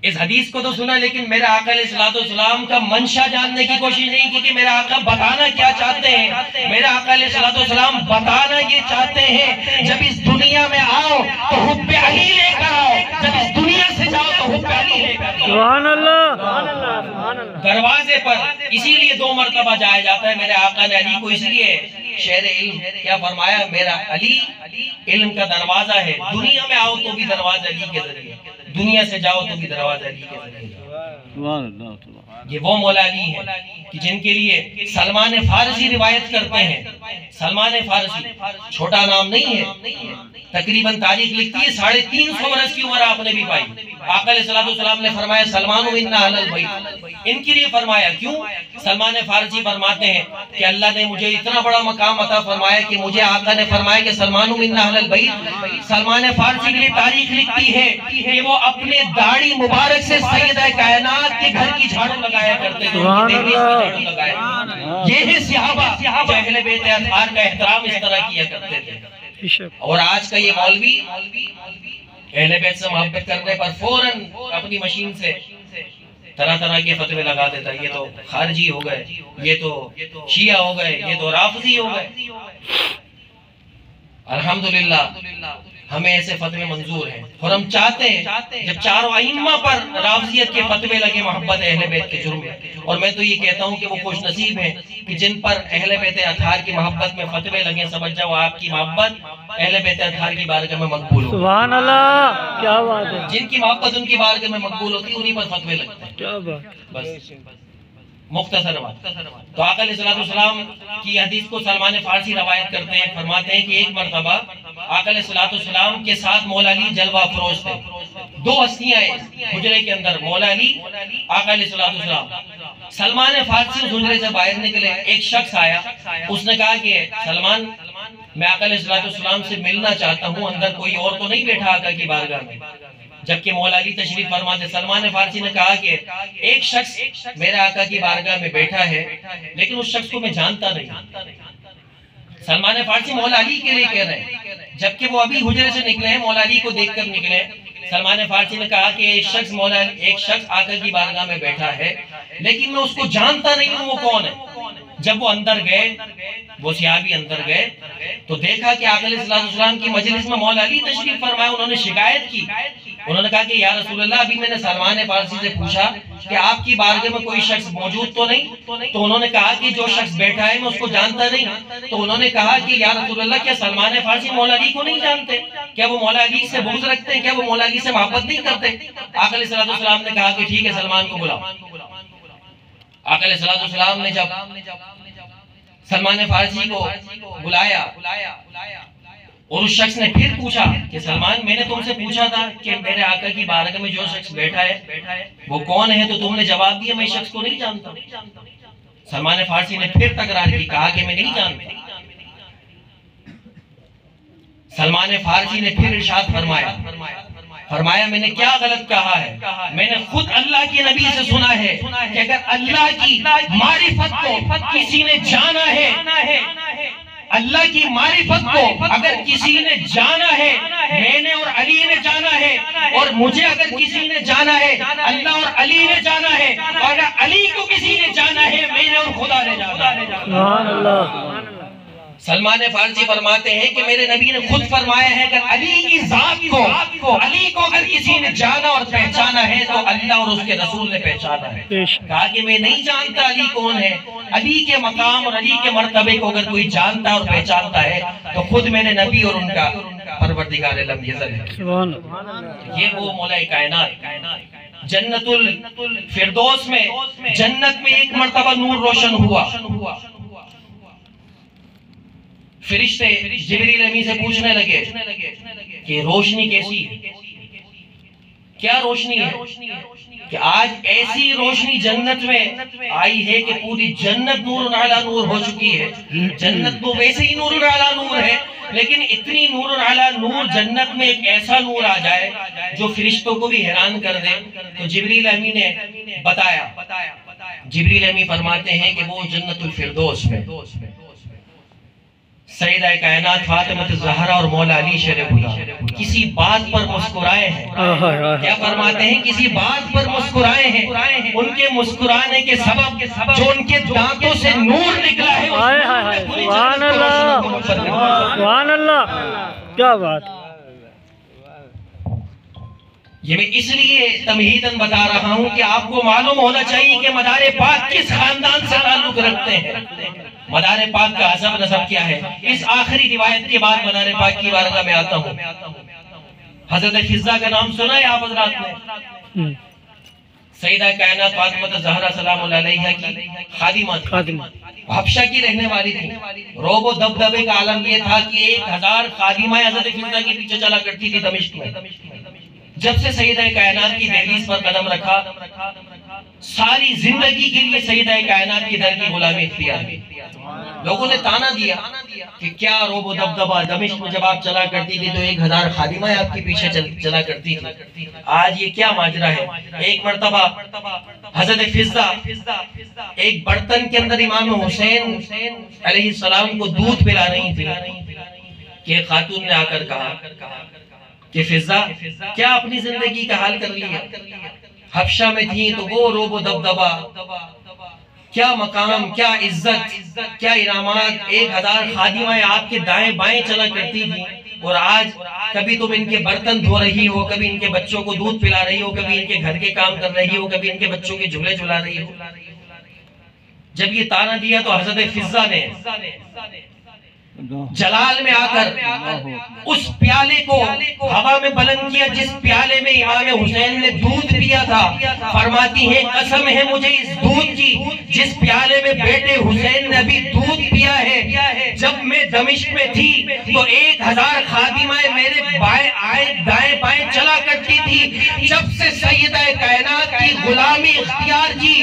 इस हदीस को तो सुना लेकिन मेरे आका अलैहिस्सलाम का मंशा जानने की कोशिश नहीं की कि मेरे आका बताना क्या चाहते हैं। मेरे आका अलैहिस्सलाम बताना ये चाहते हैं जब इस दुनिया में आओ तो हुब्बे अली लेकर आओ, जब इस दुनिया से जाओ तो हुब्बे अली लेकर आओ। सुभान अल्लाह, सुभान अल्लाह, सुभान अल्लाह। दरवाजे पर इसीलिए 2 मरतबा जाया जाता है। मेरे आका ने अली को इसलिए शहर इल्म क्या फरमाया, मेरा अली इल्म का दरवाजा है, दुनिया में आओ तो भी दरवाजा अली के जरिए, दुनिया से जाओ तो भी दरवाजा अली के जरिए। ये वो मौला अली है कि जिनके लिए सलमान फारसी रिवायत करते हैं। सलमान फारसी छोटा नाम नहीं है, तकरीबन तारीख लिखती है 350 वर्ष की उम्र आपने भी पाई। आका अलैहिस्सलाम ने फरमाया सलमान मिन्ना अहलुल बैत, इनके लिए फरमाया। क्यों? सलमान फारसी फरमाते हैं कि अल्लाह ने मुझे इतना बड़ा मकाम अता फरमाया कि मुझे आका ने फरमाया कि सलमान मिन्ना अहलल बैत। सलमान फारसी के लिए तारीख लिखती है कि वो अपने दाढ़ी मुबारक से सैयदा कायनात के घर की झाड़ू लगाया करते थे। ये है सहाबा जो अहले बैत अतहार का एहतराम इस तरह किया करते थे। और आज का ये मौलवी अहले बैत से मोहब्बत करने पर फौरन अपनी मशीन से तरह तरह के फतवे लगा देता है। ये तो खारजी हो गए, ये तो शिया हो गए, ये तो राफजी हो गए। अल्हम्दुलिल्लाह हमें ऐसे फतवे मंजूर हैं और हम चाहते हैं जब चारों आइम्मा पर राफजियत के फतवे लगे मोहब्बत अहले बैत के जुर्म में। और मैं तो ये कहता हूँ कि वो खुश नसीब है कि जिन पर अहले बैत अतहार की मोहब्बत में फतवे लगे, समझ जाओ आपकी मोहब्बत अहले बैत अतहार की बारगाह में मकबूल हो। सुभान अल्लाह, क्या बात है। जिनकी मोहब्बत उनकी बारगाह में मकबूल होती है उन्हीं पर फतवे लगते हैं। क्या बात। बस मुख्तसर बात। तो आका अलैहिस्सलाम की हदीस को सलमान फारसी रवायत करते हैं, फरमाते हैं कि एक मरतबा आका अलैहिस्सलाम के साथ मौला अली जलवा अफरोज थे। दो हस्तियां हुजरे के अंदर, मौला अली, आका अलैहिस्सलाम। सलमान फारसी हुजरे से बाहर निकले, एक शख्स आया, उसने कहा कि सलमान मैं आका अलैहिस्सलाम से मिलना चाहता हूँ, अंदर कोई और तो नहीं बैठा आका की बारगाह में? जबकि मौला अली तशरीफ फरमाते। सलमान फारसी ने कहा कि एक शख्स मेरे आका की बारगाह में बैठा है लेकिन उस शख्स को मैं जानता नहीं। सलमान फारसी मौला अली के लिए कह रहे हैं, जबकि वो अभी हुजरे से निकले हैं, मौला अली को देखकर निकले। सलमान फारसी ने कहा कि एक शख्स आका की बारगाह में बैठा है लेकिन मैं उसको जानता नहीं हूँ, वो कौन है। जब वो अंदर गए, वो सहाबी अंदर गए तो देखा कि आका अलैहिस्सलाम की मजलिस में मौला अली तशरीफ फरमाए। उन्होंने शिकायत की, उन्होंने कहा कि या रसूलल्लाह अभी मैंने सलमान फारसी से पूछा कि आपकी बारगाह में कोई शख्स मौजूद तो नहीं? तो उन्होंने कहा कि जो शख्स बैठा है मैं उसको जानता नहीं। तो उन्होंने कहा कि या रसूलल्लाह क्या सलमान फारसी मौला अली को नहीं जानते? क्या वो मौला अली से बुग़्ज़ रखते हैं? क्या वो मौला अली से मोहब्बत नहीं करते? आका अलैहिस्सलाम ने कहा कि ठीक है, सलमान को बुलाओ। आका अलैहिस्सलाम ने जब सलमान फारसी को बुलाया और उस शख्स ने फिर पूछा कि सलमान मैंने तुमसे पूछा था कि मेरे आका की बारगाह में जो शख्स बैठा है वो कौन है, तो तुमने जवाब दिया मैं शख्स को नहीं जानता। सलमान फारसी ने फिर तकरार की, कहा कि मैं नहीं जानता। सलमान फारसी ने फिर इरशाद फरमाया मैंने क्या गलत कहा है? मैंने खुद अल्लाह के नबी से सुना है कि अगर अल्लाह की मारिफत को किसी ने जाना है, अल्लाह की मारिफत को अगर किसी ने जाना है, मैंने और अली ने जाना है, और मुझे अगर किसी ने जाना है, अल्लाह और अली ने जाना है, और अगर अली को किसी ने जाना है, मैंने और खुदा ने जाना है। सलमान फारसी फरमाते हैं कि मेरे नबी ने खुद फरमाया है कि अली की जात को, अली को अगर किसी ने जाना और पहचाना है तो अल्लाह और उसके रसूल ने पहचाना है। कहा कि मैं नहीं जानता अली कौन है। अली के मकाम और अली के मर्तबे को अगर कोई जानता और पहचानता है तो खुद मेरे नबी और उनका परवरदिगार आलम है। ये वो मौला कायनात। जन्नतुल फिरदौस में, जन्नत में एक मर्तबा नूर रोशन हुआ। फरिश्ते जिब्रील अमीन से पूछने लगे कि रोशनी कैसी है, क्या रोशनी है? कि आज ऐसी रोशनी जन्नत में आई है कि पूरी जन्नत नूर आला नूर हो चुकी है। जन्नत तो वैसे ही नूर आला नूर है, लेकिन इतनी नूर आला नूर जन्नत में एक ऐसा नूर आ जाए जो फरिश्तों को भी हैरान कर दे। तो जिब्रील अमीन ने बताया। जिब्रील अमीन फरमाते हैं कि वो जन्नतुल फिरदौस में सैयदा कायनात फातिमा ज़हरा और मौला अली शरीफुल्लाह किसी बात पर मुस्कुराए हैं। क्या फरमाते हैं? किसी बात पर मुस्कुराए हैं। उनके मुस्कुराने के सबब जो उनके दांतों से नूर निकला है। सुभान अल्लाह, सुभान अल्लाह, क्या बात। ये मैं इसलिए तमहीदन बता रहा हूँ कि आपको मालूम होना चाहिए कि मदारे पाक किस खानदान से ताल्लुक रखते हैं, मदारे पाक का हसब नसब क्या है। इस आखिरी रिवायत के बाद मदारे पाक की बारगाह में आता हूँ। हजरत फिजा का नाम सुना है आप हजरात ने? सैयदा कायनात फातिमा ज़हरा सलामुल्लाह अलैहा की खादिमा थी, हबशा की रहने वाली थी। रोबो दबदबे का आलम यह था कि 1000 खादिमाएं हजरत फिजा के पीछे चला करती थी दमिश्क में। जब से सैयदा कायनात की दहलीज पर कदम रखा, सारी जिंदगी के लिए सैयदा कायनात की दर की गुलामी इख्तियार की। लोगों ने ताना दिया कि क्या रोबो दबदबा, दमिश्क में जब आप चला करती थी तो 1000 खादिमाएं आपके पीछे चला करती थी, आज ये क्या माजरा है। एक मर्तबा हजरत फिजा एक बर्तन के अंदर इमाम हुसैन अलैहिस्सलाम को दूध पिला रही थी कि खातून ने आकर कहा कि फिजा क्या अपनी जिंदगी का हाल कर लिया। हफ्शा में थी तो वो रोबो दबदबा, क्या मकाम, क्या इज्जत, क्या इनामात, 1000 खादिमाएं आपके दाएं बाएं चला करती थी, और आज कभी तुम इनके बर्तन धो रही हो, कभी इनके बच्चों को दूध पिला रही हो, कभी इनके घर के काम कर रही हो, कभी इनके बच्चों के झूले झुला रही हो। जब ये ताना दिया तो हजरत फिजा ने जलाल में आकर उस प्याले को हवा में बुलंद किया जिस प्याले में इमाम हुसैन ने दूध पिया था। फरमाती है कसम है मुझे इस दूध की जिस प्याले में बेटे हुसैन ने अभी दूध पिया है। जब मैं दमिश्क में थी तो 1000 खादिमाएं मेरे दाएं बाएं चला करती थी। जब से सैयदा कायनात की गुलामी इख्तियार की,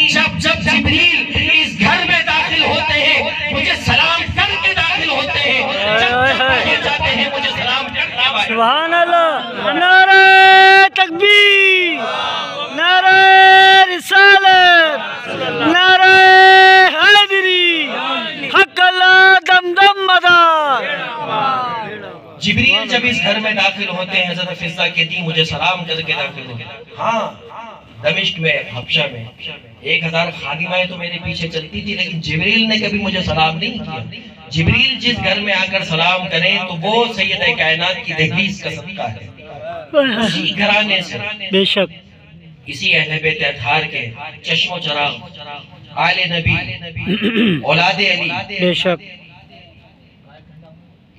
जब जिब्रील इस घर में दाखिल होते हैं मुझे सलाम करके दाखिल होते हैं, जब जाते हैं मुझे सलाम करके। सुभान अल्लाह। नारे तकबीर, नारे रिसालत, नारे हैदरी, हक अल्लाह दम दम मदार। जिब्रील जब इस घर में दाखिल होते हैं हजरत फिजा कहती मुझे सलाम करके दाखिल होते। हाँ, दमिश्क में, हफ्शा में 1000 खादिमाएं तो मेरे पीछे चलती थी, लेकिन जिब्रील ने कभी मुझे सलाम नहीं किया। जिब्रील जिस घर में आकर सलाम करें तो वो सैयदा कायनात की दहलीज का सदका है। उसी घराने से, बेशक इसी अहले बैत अतहार के चश्मो चराग आले नबी औलादे अली, बेशक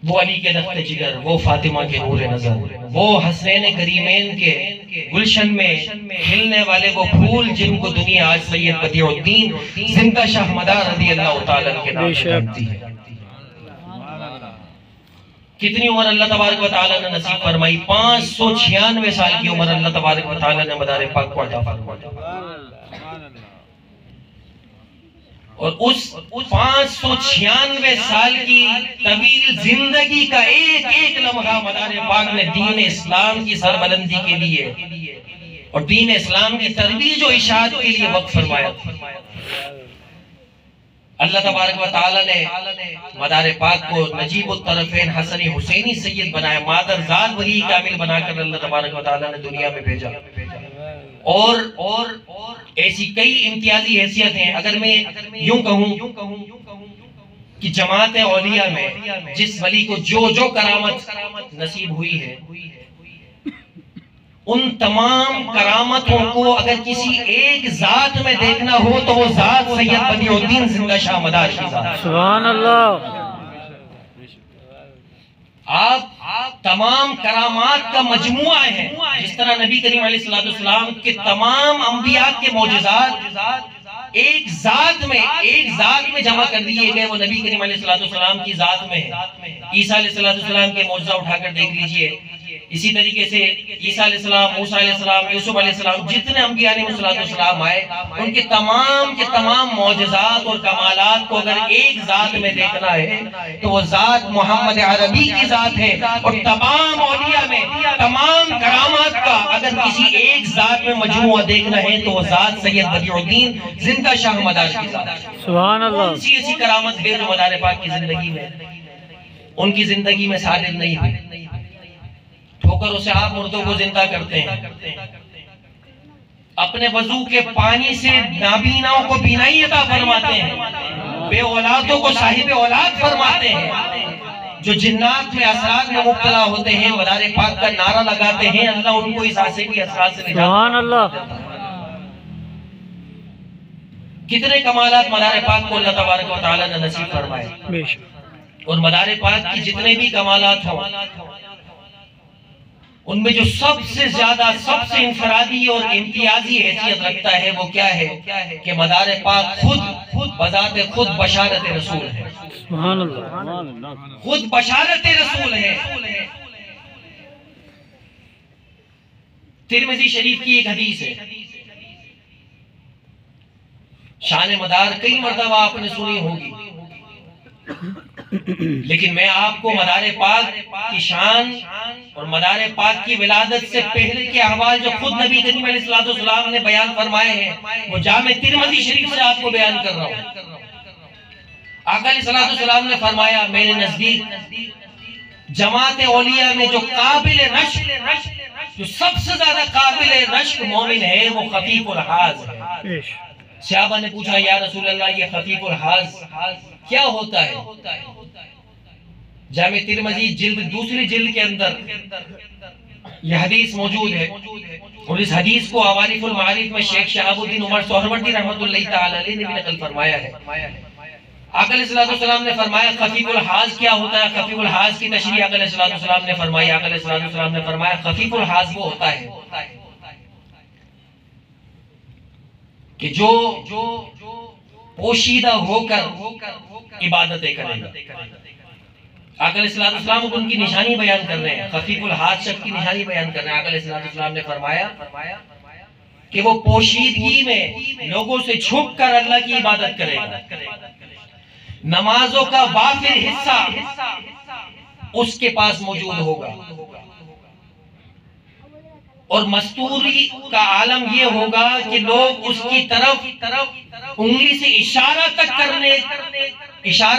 वो अली के दख्त जिगर, वो फातिमा के नूर नजर, वो हसनैन करीमैन के गुलशन में खिलने वाले वो फूल जिनको दुनिया आज सैयद बदिउद्दीन जिंदा शाह मदार रज़ियल्लाहु ताला के नाम से जानती है। कितनी उम्र अल्लाह तबारक व तआला ने नसीब फरमाई, 596 साल की उम्र अल्लाह तबारक व तआला ने मदार पाक को अता फरमाई। और उस 596 साल की तवील जिंदगी का एक एक लम्हा मदार पाक ने दीन इस्लाम की सरबलंदी के लिए और दीन इस्लाम की तरवीज और इशाअत के लिए वक्फ फरमाया। अल्लाह तबारक व तआला ने मदार पाक को नजीबुत तरफ़ैन हसनी हुसैनी सैयद बनाया, मादरजाद वली कामिल बनाकर अल्लाह तबारक व तआला ने दुनिया में भेजा। और ऐसी कई इम्तियाजी हैसियत हैं। अगर मैं यूं कहूं कि जमात औलिया में जिस वली को जो करामत नसीब हुई है, उन तमाम करामतों को अगर किसी एक जात में देखना हो तो वो जात सैयद बदिउद्दीन जिंदा शाह मदार की जात। सुभान अल्लाह। आप तमाम करामात का मजमुआ है। जिस तरह नबी करीम अलैहिस्सलाम के तमाम अंबिया के मौजिज़ात एक जात में जमा कर दिए गए, वो नबी करीम अलैहिस्सलाम की जात में है। ईसा अलैहिस्सलाम के मौजज़ा उठाकर देख लीजिए। इसी तरीके से ईसा अलैहिस्सलाम, मूसा अलैहिस्सलाम, यूसुफ अलैहिस्सलाम, जितने अंबिया अलैहिस्सलाम आए उनके तमाम मौजिज़ात और कमालात को अगर एक जात में देखना है तो वो जात मोहम्मद अरबी की जात है। और तमाम औलिया में तमाम करामात का अगर किसी एक जात में मजमुआ देखना है तो वो जात सैयद बदिउद्दीन जिंदा शाह मदार की जात है। सुभान अल्लाह। ऐसी करामत है जो मदार पाक की जिंदगी में, उनकी जिंदगी में सादिर नहीं हुई। ठोकरों से आप मुर्दों को जिंदा करते हैं, अपने वजू के पानी से नाबीनाओं को बीनाई अता फरमाते हैं, बे औलादों को साहिब औलाद फरमाते हैं, जो जिन्नात में असरात में मुब्तला होते हैं मदार पाक का नारा लगाते हैं, अल्लाह उनको इस आसिफी असरात से सुभान अल्लाह। कितने कमालात मदार पाक को अल्लाह तबारक व तआला ने नसीब फरमाए। और मदार पाक की जितने भी कमालात हों उनमें जो सबसे ज्यादा सबसे इंफरादी और इम्तियाजी हैसियत रखता है वो क्या है कि मदार पाक खुद बजाते खुद बशारत रसूल है। सुभान अल्लाह। खुद बशारत रसूल है। तिरमिज़ी शरीफ की एक हदीस है, शान मदार कई मर्तबा आपने सुनी होगी, लेकिन मैं आपको मदार पाक की शान और मदार पाक की विलादत से पहले के अहवाल जो खुद नबी करीम अलैहिस्सलाम ने बयान फरमाए हैं वो जामे तिरमिज़ी शरीफ से आपको बयान कर रहा हूँ। आका अलैहिस्सलाम ने फरमाया, मेरे नजदीक जमात औलिया में जो काबिल रश्क, जो सबसे ज्यादा काबिल रश्क मोमिन है वो खफीफुल हाज है। सहाबा ने पूछा, या रसूल अल्लाह, ये खफीफुल हाज क्या होता है? जामे तिरमिज़ी जिल्द दूसरी जिल्द के अंदर यह हदीस मौजूद है और इस हदीस को अवारिफुल मारिफ में शेख शहाबुद्दीन उमर सोहरवर्दी रहमतुल्लाहि तआला अलैहि ने भी नकल फरमाया है। आका अलैहिस्सलाम ने फरमाया खफीफुल हाज क्या होता है? खफीफुल हाज की तशरीह आका अलैहिस्सलाम ने फरमाई। आका अलैहिस्सलाम ने फरमाया खफीफुल हाज वो होता है कि जो पोशीदा होकर इबादतें करेगा। आका अलैहिस्सलाम उनकी निशानी बयान कर रहे हैं, खफीफुल हाज शख्स की निशानी बयान कर रहे हैं। आका अलैहिस्सलाम ने फरमाया कि वो पोशीदगी में लोगों से छुप कर अल्लाह की इबादत करेगा, नमाजों का वाफिर हिस्सा उसके पास मौजूद होगा और मस्तूरी का आलम यह होगा कि लोग उसकी तरफ उंगली से इशारा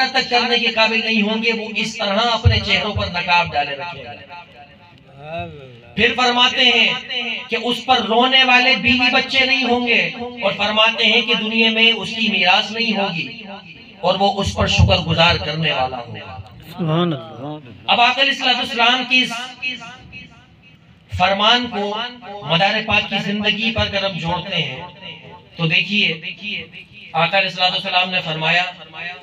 तक करने के काबिल नहीं होंगे। वो इस तरह अपने चेहरों पर नकाब डाले रखेगा। फिर फरमाते हैं कि उस पर रोने वाले बीवी बच्चे नहीं होंगे और फरमाते हैं कि दुनिया में उसकी मीरास नहीं होगी और वो उस पर शुक्र गुजार करने वाला होगा। अब आका अलैहिस्सलाम की फरमान को मदार पाक की जिंदगी पर अगर हम जोड़ते हैं तो देखिए आका अलैहिस्सलाम ने फरमाया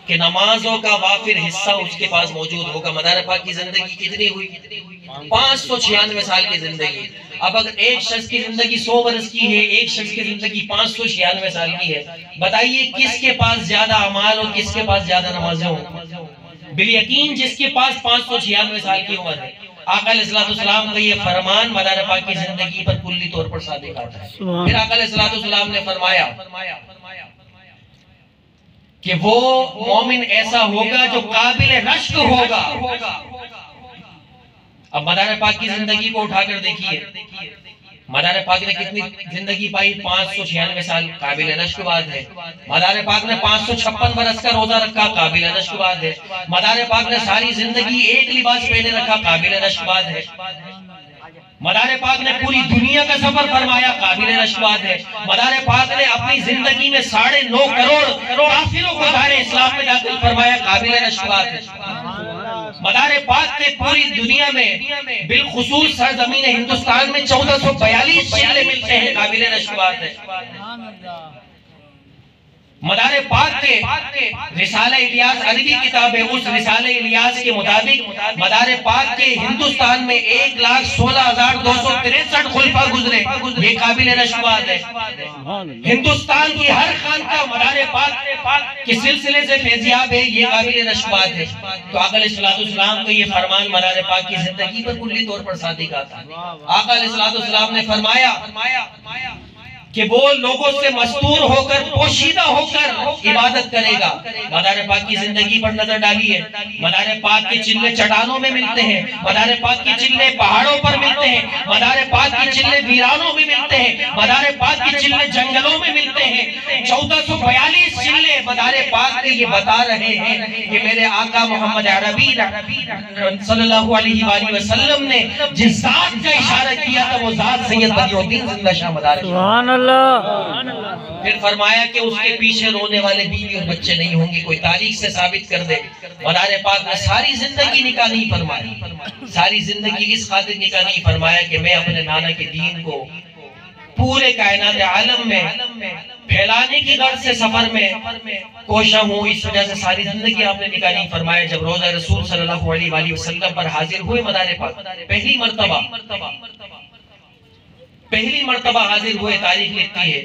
कि नमाजों का वाफिर हिस्सा उसके पास मौजूद होगा। मदार पाक की जिंदगी कितनी हुई? 596 साल की जिंदगी। अब अगर एक शख्स की जिंदगी 100 वर्ष की है, एक शख्स की जिंदगी 596 साल की है, बताइए किसके पास ज्यादा अमाल और किसके पास ज्यादा नमाजें हों? बिलयकीन जिसके पास 596 साल की उम्र है। आका अलैहिस्सलाम का ये फरमान मदार पाक की जिंदगी पर कुल्ली तौर पर सादिक आता है। फिर आका अलैहिस्सलाम ने फरमाया कि वो मोमिन ऐसा होगा जो काबिल रश्क होगा। अब मदार पाक की जिंदगी को उठाकर देखिए, मदार पाक ने कितनी जिंदगी पाई? 596 साल, काबिल रश्क बात है। मदार पाक ने 556 बरस का रोजा रखा, काबिल रश्क बात है। मदार पाक ने सारी जिंदगी एक लिबास पहने रखा, काबिल रश्क बात है। मदार पाक ने पूरी दुनिया का सफर फरमाया, काबिल रश्क बात है। मदार पाक ने अपनी जिंदगी में 9.5 करोड़ काफिरों को दायरे इस्लाम में दाखिल फरमाया, काबिल रश्क बात है। मदार पाक के पूरी दुनिया में बिलखुसूस सरजमीन हिंदुस्तान में 1442 चिल्ले मिलते हैं, काबिल रश्क बात है। मदार पाक के रिसाला इलियास अरबी किताब है, उस रिसाला इलियास के मुताबिक मदार पाक के हिंदुस्तान में 1,16,263 खुलफा गुजरे, ये काबिल रश्क बात है। हिंदुस्तान की हर खानका मदार पाक के सिलसिले से फैजियाब है, ये काबिल रश्क बात है। तो आका अलैहिस्सलाम का ये फरमान मदार पाक की जिंदगी पर कुल्ली तौर पर सादिक आता है। आका अलैहिस्सलाम ने फरमाया कि वो लोगों से मस्तूर होकर पोशीदा होकर इबादत करेगा। मदार पाक की जिंदगी पर नजर डालिए, मदार पाक के चिल्ले चट्टानों में मिलते हैं, मदार पाक के चिल्ले पहाड़ों पर मिलते हैं, मदार पाक के चिल्ले वीरानों में मिलते हैं, मदार पाक के चिल्ले जंगलों में मिलते हैं। 1442 चिल्ले मदार पाक के ये बता रहे हैं कि मेरे आका मोहम्मद अरबी सल्लल्लाहु अलैहि वसल्लम ने जिस जात का इशारा किया था वो जात सैयद बदिउद्दीन जिंदा शाह मदार। फिर फरमाया कि उसके पीछे रोने वाले बीवी और बच्चे नहीं होंगे। कोई तारीख से साबित कर दे। मदार पाक ने सारी जिंदगी निकाह नहीं फरमाई, सारी जिंदगी इस खातिर निकाह नहीं फरमाया कि मैं अपने नाना के दीन को पूरे कायनात आलम में फैलाने की गर्ज से सफर में कोशा हूँ। इस वजह से सारी जिंदगी आपने निकाह नहीं फरमाया। जब रोजा रसूल सल्लल्लाहु अलैहि वसल्लम पर हाजिर हुए मदार पाक पहली मर्तबा हाजिर हुए, तारीख लिखती है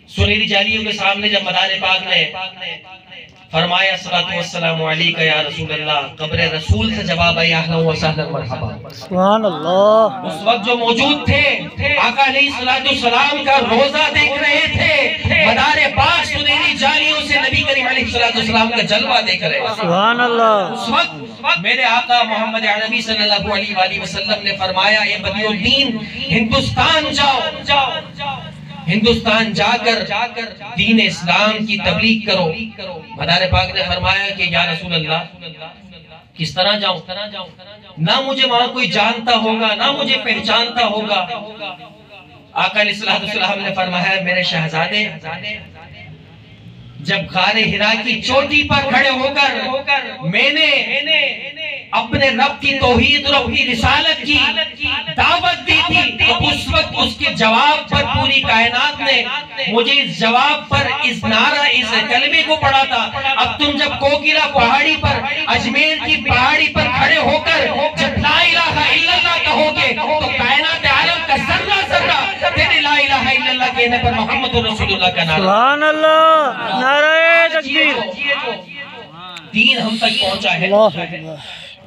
सुनहरी जालियों के सामने जब मदार पाक ने फरमाया सल्लल्लाहु वस्सलामु अलैका या रसूल अल्लाह, कब्र रसूल से जवाब आया अहलन व सहलन मरहबा। सुभान अल्लाह। उस वक्त जो मौजूद थे आका अलैहिस्सलातु वस्सलाम का रोजा देख रहे थे, मदारे पाक सुनहरी जालियों से नबी करीम अलैहिस्सलाम का जलवा देख रहे हैं। सुभान अल्लाह। उस वक्त मेरे आका मोहम्मद अरबी सल्लल्लाहु अलैहि वसल्लम ने फरमाया, ये बदियुद्दीन हिंदुस्तान जाओ, हिंदुस्तान जाकर दीन इस्लाम की तबलीग करो। मदारे पाक ने फरमाया कि या रसूल अल्लाह, किस तरह जाऊं? ना मुझे वहां कोई जानता होगा, ना मुझे पहचानता होगा। आका अलैहिस्सलाम ने फरमाया, मेरे शहजादे, जब गारे हिरा की चोटी पर खड़े होकर मैंने अपने रब की तौहीद और अपनी रिसालत की दावत दी थी, तो उस वक्त उसके जवाब पर पूरी कायनात ने मुझे इस जवाब पर इस नारा, इस कलमे को पढ़ा था। अब तुम जब कोकिला पहाड़ी पर, अजमेर की पहाड़ी पर खड़े होकर जब ला इलाहा इल्लल्लाह कहोगे, तो कायनात आलम का जर्रा जर्रा तेरे ला इलाहा इल्लल्लाह कहने पर मोहम्मद रसूलुल्लाह का नारा। सुभान अल्लाह। नारे तकबीर। दीन हम तक पहुंचा है,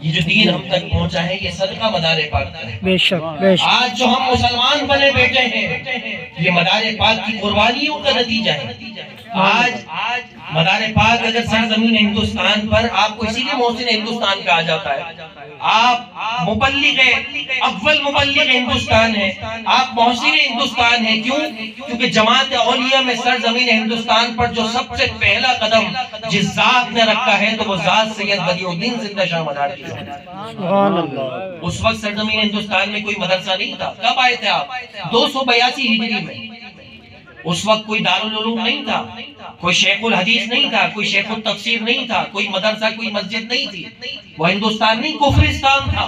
ये जो दीन हम तक पहुंचा है, ये सदका मदारे पाक का है। बेशक बेशक। आज जो हम मुसलमान बने बैठे हैं, ये मदारे पाक की कुर्बानियों का नतीजा है। आज मदारे पाक अगर सरजमीन हिंदुस्तान पर, आपको इसीलिए मोहसिन हिंदुस्तान कहा जाता है। आप मुबल्लिग अव्वल मुबल्लिग हिंदुस्तान है, आप मोहसिन हिंदुस्तान है। क्यों? क्योंकि जमात औलिया में सरजमीन हिंदुस्तान पर जो सबसे पहला कदम जिस जात ने रखा है, तो वो जात सैयद बदियुद्दीन जिंदा शाह मदार की। सुभान अल्लाह। उस वक्त सरजमीन हिंदुस्तान में कोई मदरसा नहीं था। कब आए थे आप? 282 हिजरी में। उस वक्त कोई दारुल उलूम नहीं था, कोई शेखुल हदीस नहीं था, कोई शेखुल तफसीर नहीं था, कोई मदरसा, कोई मस्जिद नहीं थी। वो हिंदुस्तान नहीं, कुफरिस्तान था।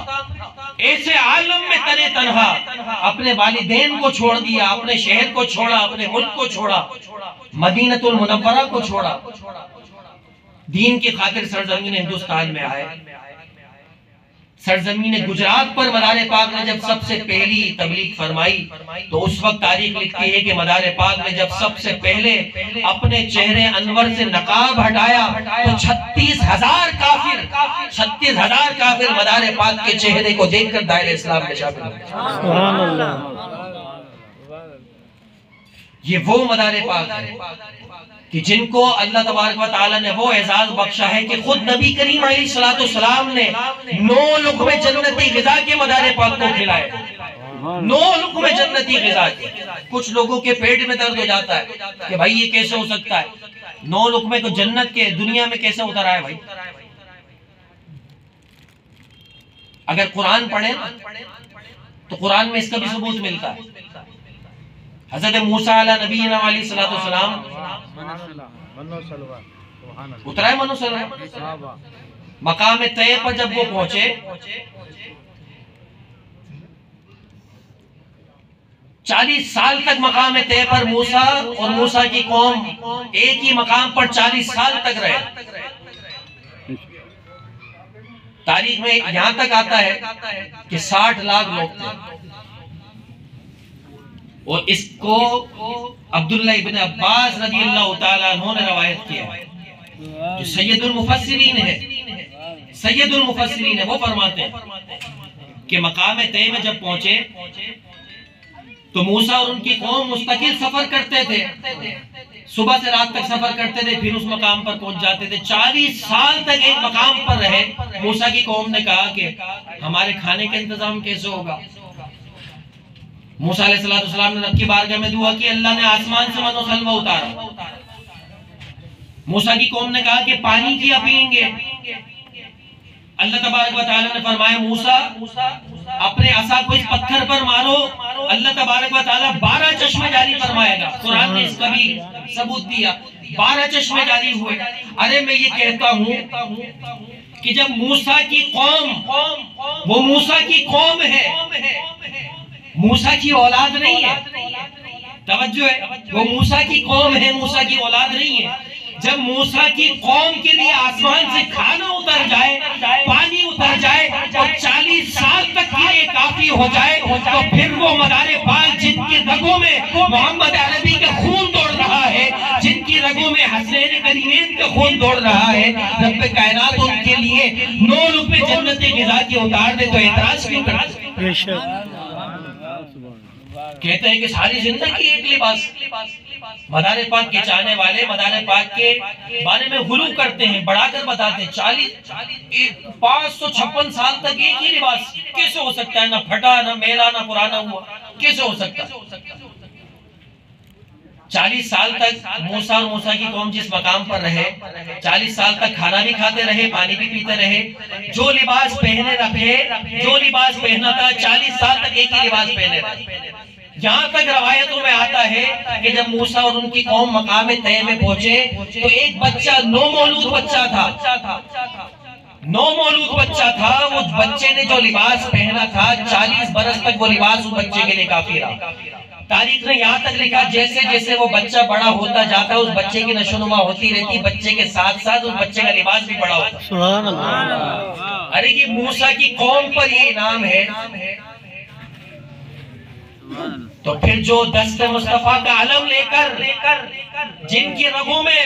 ऐसे आलम में तने तनहा अपने वालिदैन को छोड़ दिया, अपने शहर को छोड़ा, अपने मुल्क को छोड़ा, मदीनतुल मुनव्वरा को छोड़ा, दीन की खातिर सरजमीन हिंदुस्तान में आए। सरजमीन गुजरात पर मदारे पाक ने जब सबसे पहली तबलीग फरमाई, तो उस वक्त तारीख लिखती है कि मदारे पाक ने जब सबसे पहले अपने चेहरे अनवर से नकाब हटाया, तो 36,000 काफिर मदारे पाक के चेहरे को देखकर दायरे इस्लाम में शामिल हो गए। सुभान अल्लाह। ये वो मदारे पाक है कि जिनको अल्लाह तबारक व तआला ने वो एजाज बख्शा है कि खुद नबी करीम अलैहिस्सलाम ने 9 लुक़्मे जन्नती ग़िज़ा के मदारे पाक को खिलाए। 9 लुक़्मे जन्नती ग़िज़ा के। कुछ लोगों के पेट में दर्द हो जाता है कि भाई ये कैसे हो सकता है, 9 लुक़्मे को जन्नत के दुनिया में कैसे उतर आए भाई? अगर कुरान पढ़े तो कुरान में इसका भी सबूत मिलता है। हज़रत मूसा अला नबीना अलैहिस्सलाम उतरा है मनो मकाम तय पर जब वो पहुंचे, 40 साल तक मकाम तय पर मूसा और मूसा की कौम एक ही मकाम पर 40 साल तक रहे। तारीख में यहां तक आता है कि 60 लाख लोग थे। और इसको अब्दुल्ला इब्न अब्बास रज़ियल्लाहु ताला अन्हु ने रवायत किया है, जो सैयदुल मुफस्सिरीन है। वो फरमाते हैं कि मकाम तय में जब पहुंचे तो मूसा और उनकी कौम मुस्तकिल सफर करते थे, सुबह से रात तक सफर करते थे, फिर उस मकाम पर पहुंच जाते थे। 40 साल तक एक मकाम पर रहे। मूसा की कौम ने कहा कि हमारे खाने का इंतजाम कैसे होगा? मूसा अलैहिस्सलाम ने रब की बारगाह में दुआ की, अल्लाह ने आसमान से मनो सलवा उतारा। मूसा की कौम ने कहा कि पानी किया पिएंगे? अल्लाह तबारक व तआला ने फरमाया, मूसा अपने असा को इस पत्थर पर मारो, अल्लाह तबारक व तआला 12 चश्मे जारी फरमाएगा। कुरान ने इसका भी सबूत दिया, 12 चश्मे जारी हुए। अरे मैं ये कहता हूँ कि जब मूसा की कौम, वो मूसा की कौम है, मूसा की औलाद नहीं है, तवज्जो है, वो मूसा की कौम है, मूसा की औलाद नहीं है। जब मूसा की कौम के लिए आसमान से खाना उतर जाए, पानी उतर जाए और 40 साल तक के लिए काफी हो जाए, तो फिर वो मदारे पाक जिनकी रगों में मोहम्मद अरबी का खून दौड़ रहा है, जिनकी रगों में हसनैन करीमैन का खून दौड़ रहा है, रब कायनात उनके लिए 9 लुक़्मे जन्नत ग़िज़ा के उतार दे, तो एतराज क्यों करते? कहते हैं कि सारी जिंदगी एक लिबास। मदार पाक के चाहने वाले मदार पाक के बारे में गुलू करते हैं, बढ़ाकर बताते हैं 556 साल तक एक ही लिबास कैसे हो सकता है? ना फटा, ना मेला, ना पुराना हुआ, कैसे हो सकता है? 40 साल तक मूसा और मूसा की कौम जिस मकाम पर रहे, 40 साल तक खाना भी खाते रहे, पानी भी पीते रहे, जो लिबास पहने रखे, जो लिबास पहना था 40 साल तक एक ही लिबास पहने रहे। यहाँ तक रवायतों में आता है कि जब मूसा और उनकी कौम मकाम तय में पहुंचे तो एक बच्चा, नौमौलूद बच्चा था, नौमौलूद बच्चा था। उस बच्चे ने जो लिबास पहना था 40 बरस तक वो लिबास उस बच्चे के लिए काफी रहा। तारीख ने यहाँ तक लिखा जैसे जैसे वो बच्चा बड़ा होता जाता है उस बच्चे की नशोनुमा होती रहती, बच्चे के साथ साथ उस बच्चे का लिबास भी बड़ा होता। सुभान अल्लाह। अरे ये मूसा की कौम पर ये इनाम है, तो फिर जो दस्ते मुस्तफा का अलम लेकर जिनकी रगों में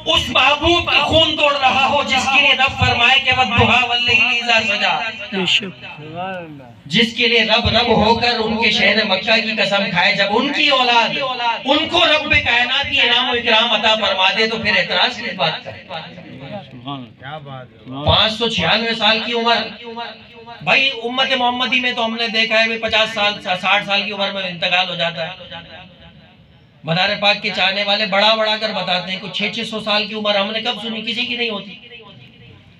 उस महबूब का खून तोड़ रहा हो, जिसके लिए रब फरमाए कि वद्दुहा वल्लैली इज़ा सजा, जिसके लिए रब रब होकर उनके शहर मक्का की कसम खाए, जब उनकी औलाद उनको रब कायनात की इनाम और इकराम अता फरमा दे तो फिर एतराज किस बात का? 596 साल की उम्र भाई, उम्मत मोहम्मदी में तो हमने देखा है 50 साल 60 साल की उम्र में इंतकाल हो जाता है। मदार पाक के चाहने वाले बड़ा बड़ा कर बताते हैं कुछ 600 साल की उम्र हमने कब सुनी, किसी की नहीं होती।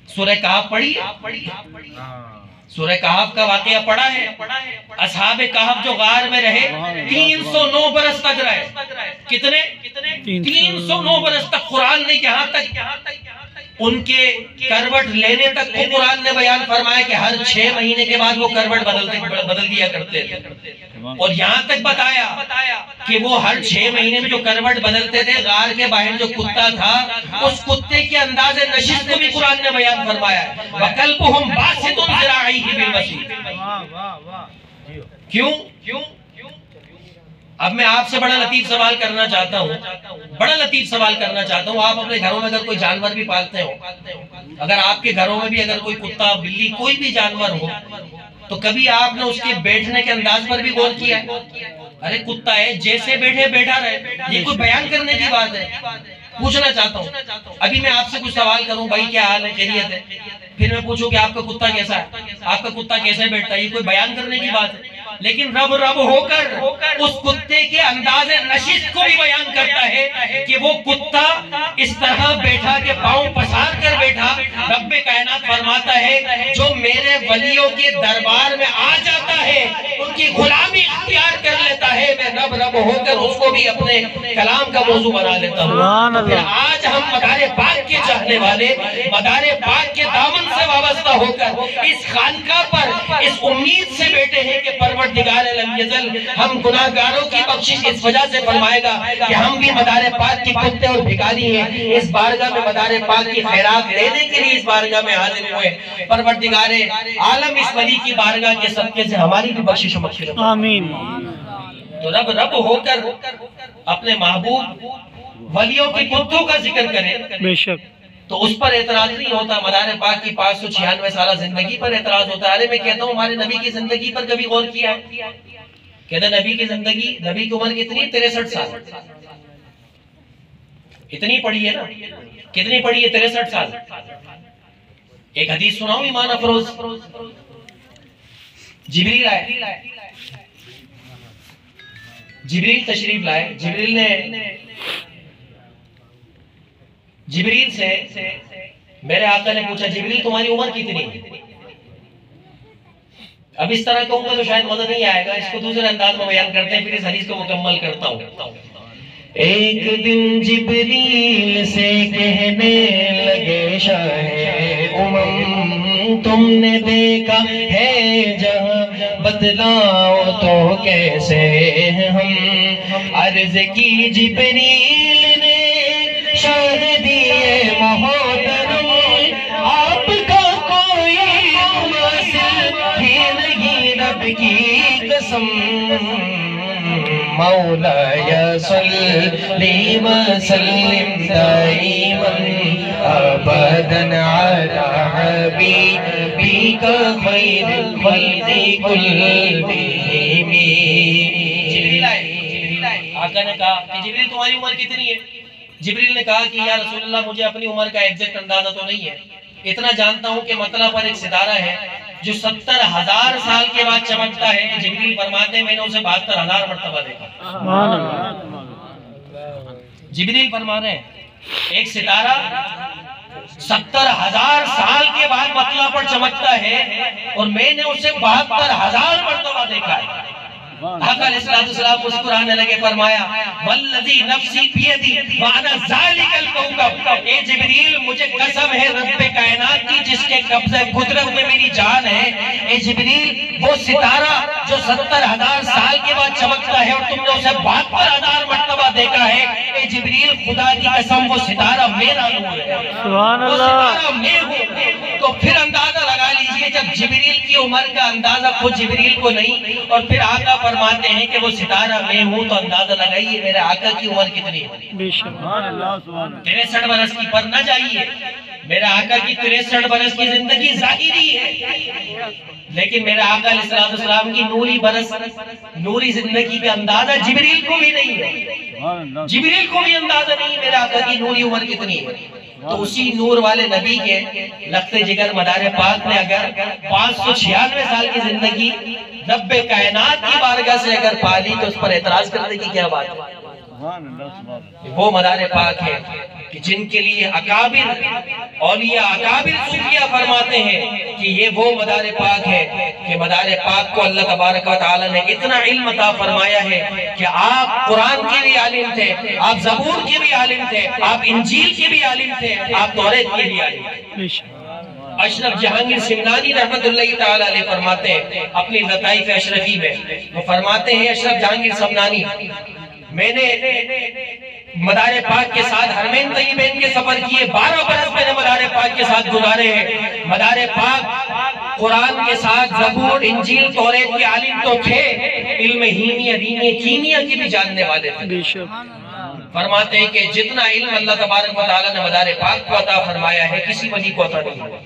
सूरह कहफ पढ़ी, सूरह कहफ का वाकया पढ़ा है। असहाबे कहफ जो गार में रहे 309 बरस तक रहे। कितने? 309 बरस तक। कुरान ने यहाँ तक उनके करवट लेने तक को कुरान ने बयान फरमाया कि हर 6 महीने के बाद वो करवट बदल दिया करते थे। और यहाँ तक बताया कि वो हर 6 महीने में जो करवट बदलते थे, गार के बाहर जो कुत्ता था उस कुत्ते के अंदाज़े नशिस्त को भी कुरान ने बयान फरमाया। वकल्बुहुम बासितुन ज़िराइही बिल-वसील। क्यों? अब मैं आपसे बड़ा लतीफ सवाल करना चाहता हूँ, बड़ा लतीफ सवाल करना चाहता हूँ। आप अपने घरों में अगर कोई जानवर भी पालते हो, अगर आपके घरों में भी अगर कोई कुत्ता, बिल्ली, कोई भी जानवर हो, तो कभी आपने उसके बैठने के अंदाज पर भी गौर किया? अरे कुत्ता है, जैसे बैठे बैठा रहे, ये कोई बयान करने की बात है? पूछना चाहता हूँ, अभी मैं आपसे कुछ सवाल करूं, भाई क्या हाल है, खैरियत है, फिर मैं पूछूं कि आपका कुत्ता कैसा है, आपका कुत्ता कैसे बैठता है, ये कोई बयान करने की बात है? लेकिन रब रब होकर उस कुत्ते के अंदाज़े नशिस्त को भी बयान करता है कि वो कुत्ता इस तरह बैठा के पांव पसार कर बैठा। रब कायनात फरमाता है जो मेरे वलियों के दरबार में आ जाता है, उनकी गुलामी इख्तियार कर लेता है, मैं रब रब होकर उसको भी अपने कलाम का मौजू बना लेता हूँ। फिर आज हम मदारे पाक के चाहने वाले, मदारे पाक के दामन से वाबस्ता होकर इस खानका पर इस उम्मीद से बैठे हैं कि परवरदिगार अलम यज़ल हम गुनाहगारों की बख्शिश इस वजह से फरमाएगा कि हम भी मदारे पाक के कुत्ते और भिखारी हैं, इस बारगाह में मदारे पाक की खैरात लेने के लिए इस बारगाह में हाजिर हुए। परवरदिगार आलम इस वली की बारगाह के सदके से हमारी भी बख्शिश और मग़फ़िरत आमीन। तो रब रब होकर अपने महबूब वलियों के कुत्तों का जिक्र करें, बेशक, तो उस पर एतराज नहीं होता। मदार पाक की 596 साल जिंदगी पर एतराज होता है। अरे मैं कहता हूँ हमारे नबी की जिंदगी पर कभी गौर किया है? कहते नबी की जिंदगी, नबी की उम्र कितनी? 63 साल। इतनी पड़ी है ना? कितनी पड़ी है? 63 साल। एक हदीस सुनाऊं ईमान अफरोज। जिब्रील आए, जिब्रील तशरीफ लाए। जिब्रील से मेरे आका ने पूछा, जिब्रील तुम्हारी उम्र कितनी है? अब इस तरह कहूंगा तो शायद मजा नहीं आएगा, इसको दूसरे अंदाज में बयान करते हैं, फिर इस हदीस को मुकम्मल करता हूँ। एक दिन जिब्रील से कहने लगे, शाहे उमम तुमने देखा है जहां, बतलाओ तो कैसे हम। अर्ज की जिब्रील ने, शाह दिए मोहतरम आपका कोई मुमासिल ही नहीं, रब की कसम। मौलाया सल्ली व सल्लिम दाइमन अबदन अला हबीबिका खैरिल खल्क़ि कुल्लिहिम। आका ने कहा कि जिब्रील तुम्हारी उम्र कितनी है? जिब्रील ने कहा कि या रसूलल्लाह मुझे अपनी उम्र का एग्जैक्ट अंदाजा तो नहीं है, इतना जानता हूँ कि मतला पर एक सितारा है जो 70,000 साल के बाद चमकता है। जिब्रील फरमाते हैं मैंने उसे 72,000 मर्तबा देखा। जिब्रील फरमा रहे हैं एक सितारा 70,000 साल के बाद मतला पर चमकता है और मैंने उसे 72,000 मर्तबा देखा है। आका अलैहिस्सलाम मुस्कुराने लगे, फरमाया वल्लज़ी नफ्सी बियदी व अना ज़ालिकल कौकब, ए जिब्रील मुझे कसम है रब्बे कायनात की जिसके कब्ज़े कुदरत में मेरी जान है, ए जिब्रील वो सितारा जो 70,000 साल के बाद चमकता है और तुमने उसे 72,000 मर्तबा देखा है, ए जिब्रील खुदा की कसम वो सितारा मेरा नूर है, सुभान अल्लाह, वो सितारा मैं हूं। तो फिर अंदाजा लगा लीजिए जब जिब्रील की उम्र का अंदाजा खुद जिब्रील को नहीं और फिर आका फरमाते हैं कि वो सितारा मैं हूं, तो अंदाजा लगाइए मेरे आका की उम्र कितनी है। 63 बरस की पर न जाइए, मेरे आका की 63 बरस की जिंदगी जाहिरी है, लेकिन मेरे आका अलैहिस्सलाम की नूरी जिंदगी का अंदाजा जिब्रील को भी नहीं है। जिब्रील को भी अंदाजा नहीं मेरे आका की नूरी उम्र कितनी है। तो उसी नूर वाले नबी के लख्ते जिगर मदार पाक ने अगर 596 साल की जिंदगी रब्बे कायनात की बारगाह से अगर पाली तो उस पर एतराज करने की क्या बात है। वो मदार पाक है कि जिनके लिए अकाबिर औलिया अकाबिर सूफिया फरमाते हैं कि ये वो मदार पाक है कि मदार पाक को अल्लाह तबारक व तआला ने इतना इल्म अता फरमाया है कि आप कुरान के भी आलिम थे, आप ज़बूर के भी आलिम थे, आप इंजील के भी आलिम थे, आप तौरात के भी आलिम थे। अशरफ जहांगीर सिमनानी रहमतुल्लाहि तआला अलैह फरमाते हैं अपनी लताइफ अशरफी में, वो फरमाते हैं अशरफ जहांगीर सिमनानी, मैंने मदार पाक के साथ हरमैन तय्यबैन के सफर किए, 12 बरस मैंने मदार पाक के साथ गुजारे हैं। मदार पाक कुरान के साथ ज़बूर इंजील तौरात के आलिम तो थे, इल्म हीमिया दीनिया कीमिया की भी जानने वाले थे। फरमाते हैं कि जितना इल्म अल्लाह तबारक व तआला ने मदार पाक को अता फरमाया है किसी वली को अता नहीं हुआ।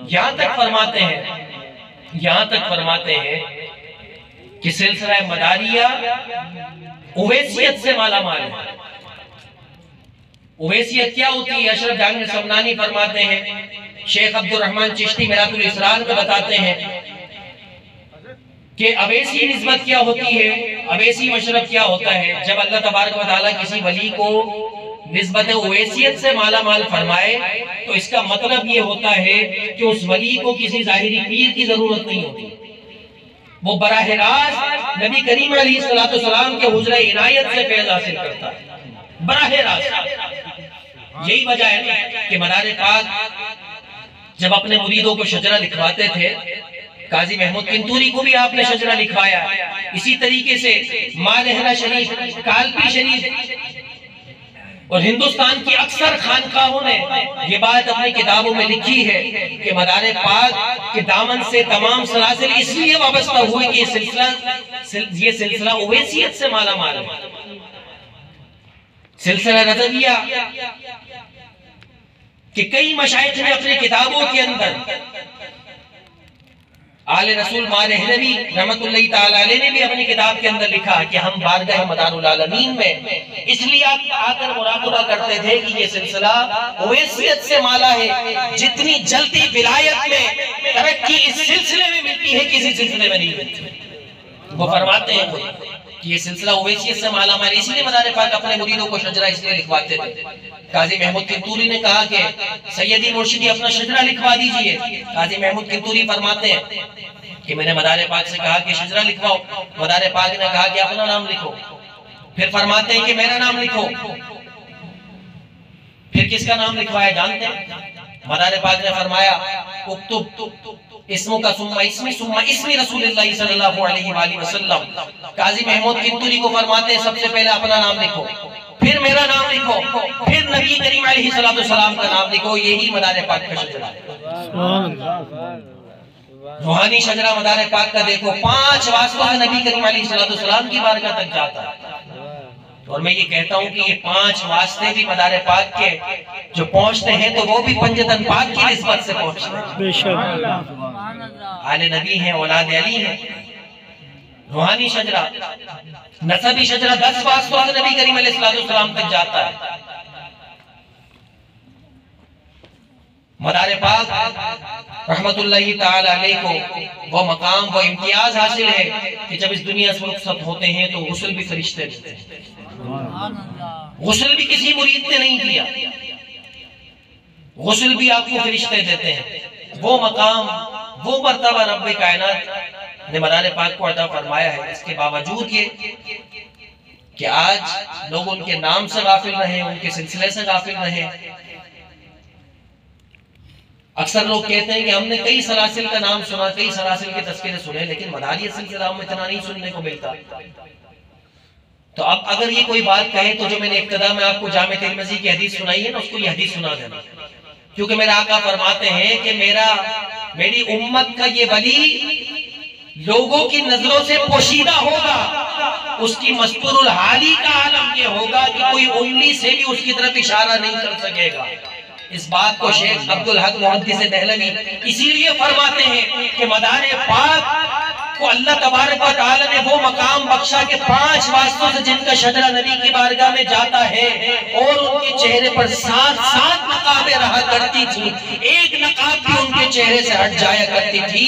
यहाँ तक फरमाते हैं कि सिलसिला मदारिया उवैसियत से माला माल है। उवैसियत क्या होती है? अशरफ जहांगीर समनानी फरमाते हैं, शेख अब्दुल रहमान चिश्ती मिरातुल इसरार में बताते हैं कि अवैसी निस्बत क्या होती है, अवैसी मशरफ क्या होता है। जब अल्लाह तबारक व तआला किसी वली को निस्बत उवैसियत से माला माल फरमाए तो इसका मतलब ये होता है कि उस वली को किसी जाहिरी पीर की जरूरत नहीं होती, वो बराह रास्त नबी करीम अलैहिस्सलाम के हुजरा इनायत से फैज़ हासिल करता है, बराह रास्त। यही वजह है कि मदार पाक जब अपने मुरीदों को शजरा लिखवाते थे, काजी महमूद किंतूरी को भी आपने शजरा लिखवाया, इसी तरीके से मालहरा शरीफ, कालपी शरीफ और हिंदुस्तान की अक्सर खानकाहों ने ये बात अपनी किताबों में लिखी है कि मदार पाक के दामन से तमाम सलासिल इसलिए वाबस्ता हुए कि ये सिलसिला उवैसियत से माला माल है। सिलसिला रज़विया कि कई मशाइख ने अपनी किताबों के अंदर, आले रसूल मालहनवी रहमतुल्लाहि तआला अलैह ने भी अपनी किताब के अंदर लिखा कि हम बारगाह मदारुल आलमीन में इसलिए आकर मुराकबा करते थे कि ये सिलसिला उवैसियत से माला है। जितनी जल्दी विलायत में तरक्की इस सिलसिले में मिलती है किसी सिलसिले में नहीं मिलती। वो फरमाते हैं कि ये सिलसिला उवैसियत से माला माल, इसलिए मदार पाक अपने मुरीदों को शजरा इसलिए लिखवाते थे। काजी महमूद किंतूरी ने कहा कि सैयदी मुर्शिदी अपना शजरा लिखवा दीजिए। काजी महमूद किंतूरी फरमाते हैं कि मैंने मदार पाक से कहा कि शजरा लिखवाओ, मदार पाक ने कहा कि अपना नाम लिखो। फिर फरमाते हैं कि मेरा नाम लिखो। फिर किसका नाम लिखवाया जानते हैं? मदार पाक ने फरमाया उक्तुब इस्मों का सुम्मा इस्मी रसूलुल्लाह सल्लल्लाहु अलैहि वसल्लम। काजी महमूद किंतूरी को फरमाते हैं सबसे पहले अपना नाम लिखो, फिर मेरा नाम लिखो, फिर नबी करीम अलैहिस्सलाम का नाम लिखो। यही मदार पाक का शजरा है। रूहानी शजरा मदार पाक का देखो, 5 वास्तों से नबी करीम अलैहिस्सलाम की बारगाह तक जाता है। और मैं ये कहता हूँ कि ये 5 वास्ते भी मदार पाक के जो पहुँचते हैं तो वो भी पंजतन पाक की निस्बत से पहुँचते हैं। आले नबी हैं, औलाद अली हैं। रूहानी शजरा, नसबी शजरा 10 वास्तों से नबी करीम अलैहिस्सलाम तक जाता है। मदार पाक रहमतुल्लाहि ताला अलैहि को वो मकाम, वो इम्तियाज हासिल है कि जब इस दुनिया से रुखसत होते हैं तो गुस्ल भी फरिश्ते देते हैं। गुस्ल भी किसी मुरीद ने नहीं दिया, गुस्ल भी आपको फरिश्ते देते हैं। वो मकाम, वो मर्तबा रब्बे कायनात ने मदार पाक को अता फरमाया है। इसके बावजूद ये कि आज लोग उनके नाम से गाफिल रहे, उनके सिलसिले से गाफिल रहे। अक्सर लोग कहते हैं कि हमने कई सलासिल का नाम सुना, कई सलासिल के तस्करे सुने, लेकिन मदारी असल के नाम में इतना नहीं सुनने को मिलता। तो अब अगर ये कोई बात कहे तो जो मैंने इब्तिदा में आपको जामे तिरमिज़ी की हदीस सुनाई है ना, उसको ये हदीस सुना देना, क्योंकि मेरे आका फरमाते हैं कि मेरी उम्मत का ये वली लोगों की नजरों से पोशीदा होगा, उसकी मस्तूरुल हाली का आलम ये होगा कि कोई उंगली से भी उसकी तरफ इशारा नहीं कर सकेगा। इस बात को शेख अब्दुल हक मुहद्दिस देहलवी इसीलिए फरमाते हैं कि मदार पाक को अल्लाह तबारक व तआला ने वो मकाम बख्शा के 5 वास्तों से जिनका शजरा नबी की बारगाह में जाता है और उनके चेहरे पर 7 नकाबें रहा करती थी, एक नकाब भी उनके चेहरे से हट जाया करती थी।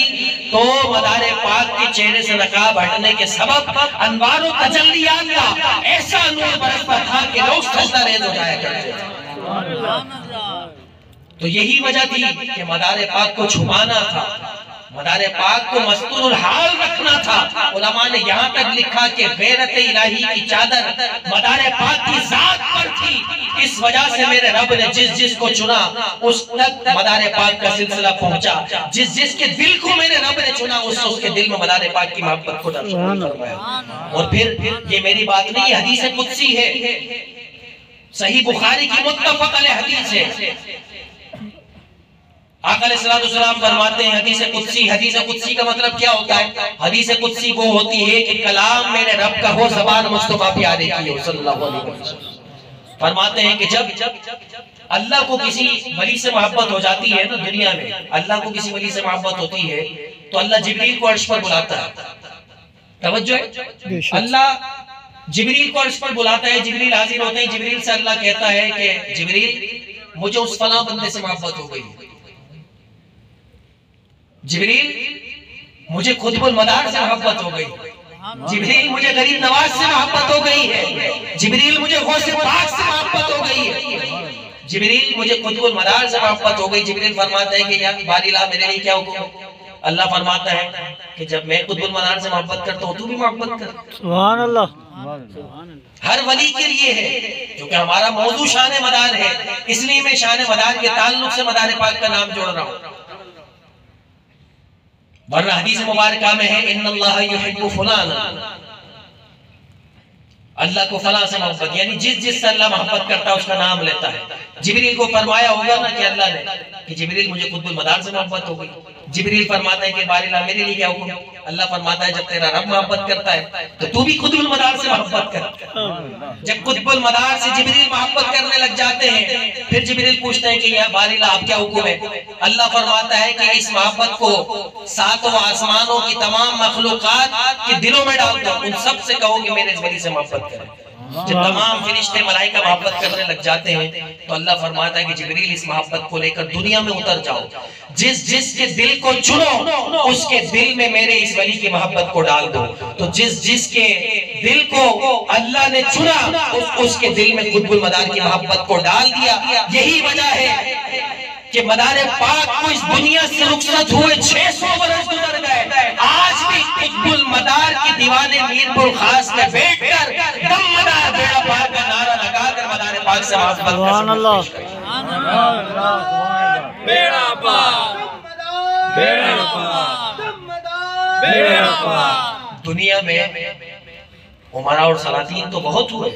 तो मदार पाक के चेहरे से नकाब हटने के सबब अनवार व तजल्लियात का ऐसा नूर बरसता था कि लोग सजदा रेज़ हो जाया करते थे। तो यही वजह थी कि मदार पाक को छुपाना था, मदार पाक को मस्तूरुल हाल रखना था। उलमा ने यहाँ तक लिखा कि गैरत इलाही की चादर मदार पाक की जात पर थी। इस वजह से मेरे रब ने जिस जिस को चुना उस तक मदार पाक का सिलसिला पहुंचा। जिस जिस के दिल को मेरे रब ने चुना उसके दिल में मदार पाक की मोहब्बत को दर्शन फरमाया। और फिर ये मेरी बात नहीं, हदीस कुदसी है, सही बुखारी की मुत्तफक अलैह हदीस है। आका अलैहिस्सलाम फरमाते हैं हदीस कुदसी का मतलब क्या होता है? हदीस कुदसी वो होती है कि कलाम मेरे रब का हो, ज़बान मुस्तफा प्यारे की हो सल्लल्लाहु अलैहि वसल्लम। फरमाते हैं कि जब अल्लाह को किसी वली से मोहब्बत हो जाती है ना, दुनिया में अल्लाह को किसी वली से मोहब्बत होती है तो अल्लाह जिब्रील को अर्श पर बुलाता है। तवज्जो है, अल्लाह जिब्रील को अर्श पर बुलाता है, जिब्रील हाजिर होते हैं। जिब्रील से अल्लाह कहता है कि जिब्रील मुझे उस फला बंदे से मोहब्बत हो गई, जिब्रील मुझे खुतबुल मदार से मोहब्बत हो गई, जिब्रील मुझे गरीब नवाज से मोहब्बत हो गई है, जिब्रील मुझे गौसे पाक से मोहब्बत हो गई है, जिब्रील मुझे खुतबुल मदार से मोहब्बत हो गई। जिब्रील फरमाता है कि या बारिला मेरे लिए क्या हुक्म? अल्लाह फरमाता है कि जब मैं खुतबुल मदार से मोहब्बत करता हूँ तू भी मोहब्बत कर। सुभान अल्लाह। हर वली के लिए है, क्योंकि हमारा मौजू शान मदार है, इसलिए मैं शान मदार के ताल्लुक से मदार पाक का नाम जोड़ रहा हूँ। वरना हदीस मुबारका में है इन्नल्लाह युहिब्बु फुलाना, अल्लाह को फला से मोहब्बत, यानी जिस जिससे अल्लाह मोहब्बत करता है उसका नाम लेता है। जिब्रील को फरमाया होगा ना कि अल्लाह ने कि जिब्रील मुझे खुतबुल मदार से मोहब्बत हो गई। जिब्रील फरमाता है कि बारिला मेरे लिए क्या हुक्म? अल्लाह फरमाता है जब तेरा रब मोहब्बत करता है तो तू भी खुतबुल मदार से मोहब्बत कर। जब खुतबुल मदार से जिब्रील मोहब्बत करने लग जाते हैं फिर जिब्रील पूछते हैं कि या बारिला आप क्या हुक्म है? अल्लाह फरमाता है कि इस मोहब्बत को 7 आसमानों की तमाम मखलूकात के दिलों में डाल दो, उन सब से कहो कि मेरे इस वली से मोहब्बत करें। जब तमाम फरिश्ते मलाइका मोहब्बत करने लग जाते हैं तो अल्लाह फरमाता है कि जिब्रील इस मोहब्बत को लेकर दुनिया में उतर जाओ, जिस जिस के दिल को चुनो उसके दिल में मेरे इस वली की मोहब्बत को डाल दो। तो जिस जिस के दिल को अल्लाह ने चुना उसके दिल में खुतबुल मदार की मोहब्बत को डाल दिया। यही वजह है कि मदार पाक को इस दुनिया से रुखसत हुए 600 बरस गुजर गए, आज भी खुतबुल मदार के दीवाने मीरपुर खास में बैठकर दम मदार बेड़ा पार का नारा लगाकर मदार पाक से मोहब्बत सुभान अल्लाह, बेड़ा पार, बेड़ा पार, बेड़ा पार। दुनिया में उमरा और सलातीन तो बहुत हुए,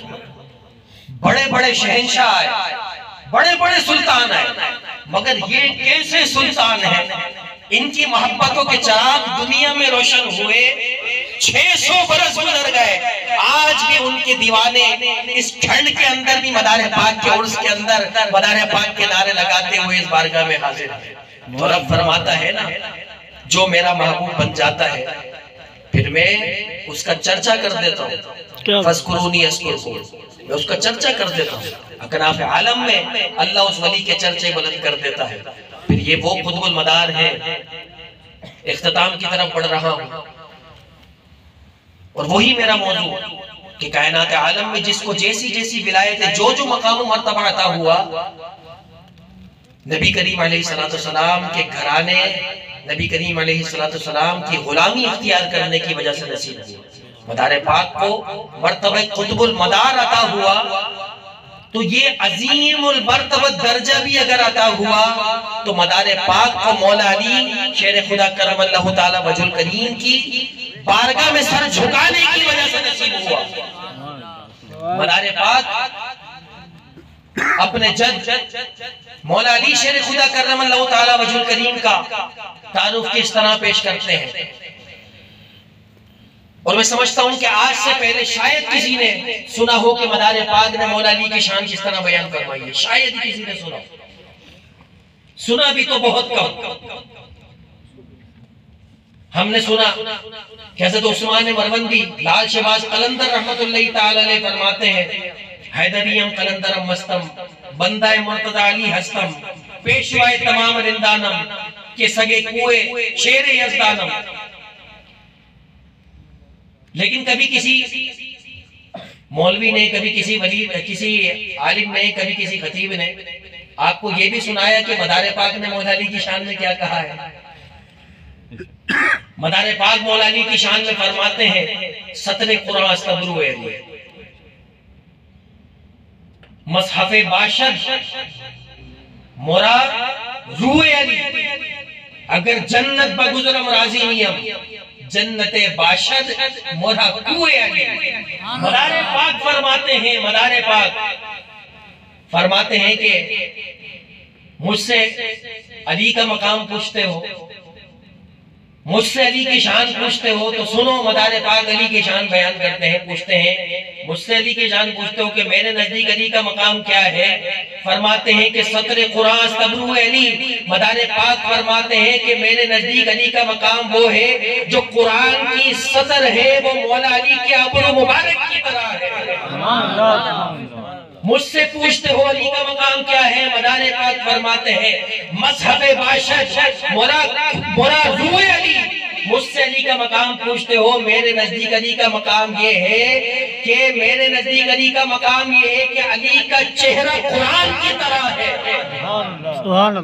बड़े बड़े शहंशाह आए, बड़े बड़े सुल्तान आए, मगर ये कैसे सुल्तान हैं इनकी मोहब्बतों के चिराग दुनिया में रोशन हुए 600 बरस गुजर गए, आज भी उनके दीवाने इस ठंड के अंदर भी मदार पाक के उर्स के अंदर मदार पाक के नारे लगाते हुए इस बारगाह में हाजिर हैं। तो रब फरमाता है ना, जो मेरा महबूब बन जाता है फिर मैं उसका चर्चा कर देता हूँ, फज़कुरूनी अज़कुरकुम, मैं उसका चर्चा कर देता हूँ। अकनाफ़ आलम में अल्लाह उस वली के चर्चे बुलंद कर देता है। फिर ये वो कुतुबुल मदार है। इख्तिताम की तरफ बढ़ रहा हूँ और वही मेरा मौजू कि कायनात आलम में जिसको जैसी जैसी विलायत है, जो जो मकाम मर्तबा अता हुआ, नबी करीम अलैहिस्सलाम के घराने, नबी करीम अलैहिस्सलाम की गुलामी इख्तियार करने की वजह से नसीब हुआ। मदार पाक को मर्तबा कुतुबुल मदार अता हुआ, तो ये अजीमुल मर्तबा दर्जा भी अगर अता हुआ तो मदार पाक को मौला अली शेर खुदा करमल्लाहु ताला वजुल करीम की बारगाह में सर झुकाने की वजह से नसीब हुआ। मदार पाक अपने जद मौला अली शेर खुदा करमल्लाहु ताला वजुल करीम का तारुफ किस तरह पेश करते हैं। और मैं समझता हूं कि आज से पहले शायद किसी ने सुना हो कि मदार पाक ने मौला अली की शान किस तरह बयान फरमाई है। शायद किसी ने सुना भी तो बहुत कम। हमने सुना कि हज़रत उस्मान मरवंदी लाल शहबाज कलंदर रहमतुल्लाहि ताला अलैह फरमाते हैं, हैदरियम कलंदरम मस्तम बंदाए मुर्तजा अली हस्तम पेशवाए तमाम रिंदानम के सगे कुए शेर यज़दानम। लेकिन कभी किसी मौलवी ने, कभी किसी वली, किसी आलिम ने, कभी किसी खतीब ने आपको ये भी सुनाया कि मदार पाक ने मौला अली की शान में क्या कहा है। मदार पाक मौला अली की शान में फरमाते हैं, सतरे कुरान सब्रू अली मसहफ़े बाशद मोरा रूए अली, अगर जन्नत बगुज़रम राजी नियम जन्नते बाशद मोरा कुए अली। मदार पाक फरमाते हैं, मदार पाक फरमाते हैं कि मुझसे अली का मकाम पूछते हो, मुझसे अली की शान पूछते हो, तो सुनो मदार पाक अली की शान बयान करते हैं। पूछते हैं, मुझसे अली की शान पूछते हो कि मेरे नजदीक अली का मकाम क्या है। फरमाते हैं कि सतरे कुरान सब्रू अली। मदार पाक फरमाते हैं कि मेरे नजदीक अली का मकाम वो है जो कुरान की सतर है, वो मौला अली के अब्रू मुबारक की तरह है। मुझसे पूछते हो अली का मकाम क्या है। मदार पाक फरमाते हैं, मज़हबे बाशद मोरा रूए अली। मुझसे अली का मकाम पूछते हो, मेरे नजदीक अली का मकाम ये है कि मेरे नजदीक अली का मकाम ये है कि अली का चेहरा कुरान की तरह है।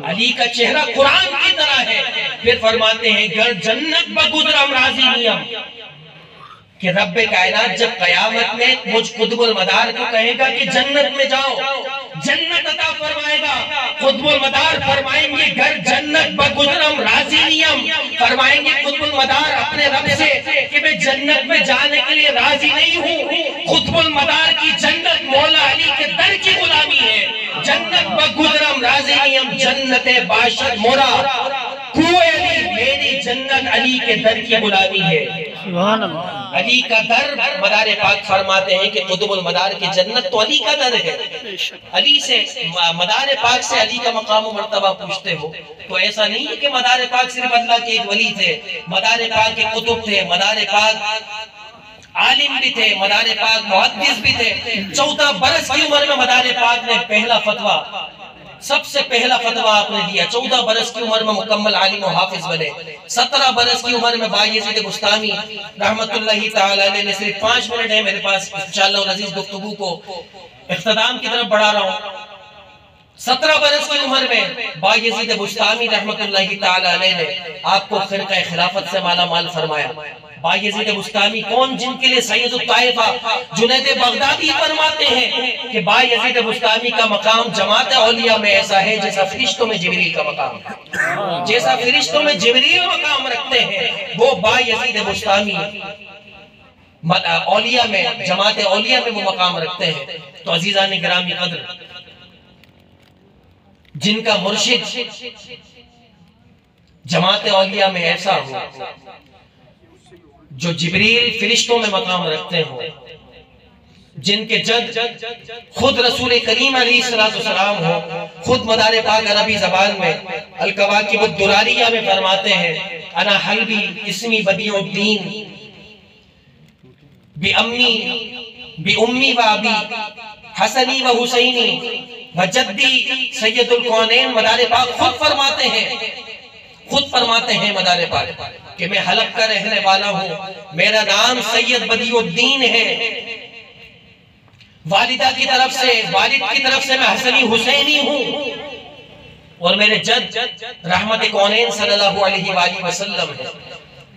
अली का चेहरा कुरान की तरह है। फिर फरमाते हैं, गर जन्नत बगुज़रम राजी नियम, कि रब्बे कायनात जब कयामत में मुझ कुतुबुल मदार को कहेगा कि जन्नत में जाओ, जन्नत अता फरमाएगा। कुतुबुल मदार फरमाएंगे, घर जन्नत बगुज़रम राजी नियम, फरमाएंगे कुतुबुल मदार अपने रब से कि मैं जन्नत में जाने के लिए राजी नहीं हूँ। कुतुबुल मदार की जन्नत मौला अली के दर की गुलामी है। जन्नत बगुज़रम राजी नियम जन्नते बाशद मोरा कुए अली, मेरी जन्नत अली के दर की गुलामी है। सुभान अल्लाह। अली का दर, मदार पाक फरमाते हैं कि कुतुबुल मदार की जन्नत तो अली का दर है। अली से, मदार पाक से अली का मकाम मर्तबा पूछते हो तो ऐसा नहीं है कि मदार पाक सिर्फ अल्लाह के एक वली थे। मदार पाक के कुतुब थे, मदार पाक आलिम भी थे, मदार पाक मुहद्दिस भी थे। 14 बरस की उम्र में मदार पाक ने पहला फतवा, सबसे पहला फतवा आपने दिया। 14 बरस की उम्र में मुकम्मल आलिम और हाफिज बने। 17 बरस की उम्र में बायज़ीद बुस्तामी रहमतुल्लाहि ताला अलैह ने, सिर्फ 5 मिनट है मेरे पास, इंशाअल्लाह अज़ीज़ गुफ्तगू को इख्तिताम की तरफ बढ़ा रहा हूँ। 17 बरस की उम्र में बायज़ीद बुस्तामी रहमतुल्लाहि ताला अलैह ने आपको ख़िरक़ा खिलाफत से माला माल फरमाया। बायज़ीद बुस्तामी कौन, जिनके लिए सैयद ताइफा जुनैद बगदादी फरमाते हैं कि बायज़ीद बुस्तामी का मकाम जमात औलिया में ऐसा है जैसा फरिश्तों में जिब्रील का मकाम है। जैसा फरिश्तों में जिब्रील मकाम रखते हैं, वो बायज़ीद बुस्तामी औलिया में, जमात औलिया में वो मकाम रखते हैं। तो अजीज़ान गिरामी कद्र, जिनका मुर्शिद जमात औलिया में ऐसा हो, जो जिब्रील फरिश्तों में मकाम रखते हो, जिनके जद खुद रसूल करीम अलैहिस्सलाम हो, खुद मदार पाक अरबी ज़बान में अल-कवाकिब अद-दुरारिया में फरमाते हैं, अना हल्बी इस्मी बदीउद्दीन बि अम्मी बि उम्मी व अबी हसनी व हुसैनी व जद्दी सैयदुल कौनैन। मदारे पाक खुद फरमाते हैं मदारे पाक कि मैं हलफ का रहने वाला हूँ, मेरा नाम सैयद बदियुद्दीन है। वालिदा की तरफ से, वालिद की तरफ से मैं हसनी हुसैनी हूँ, और मेरे जद रहमत कौनैन सल्लल्लाहु अलैहि वसल्लम है,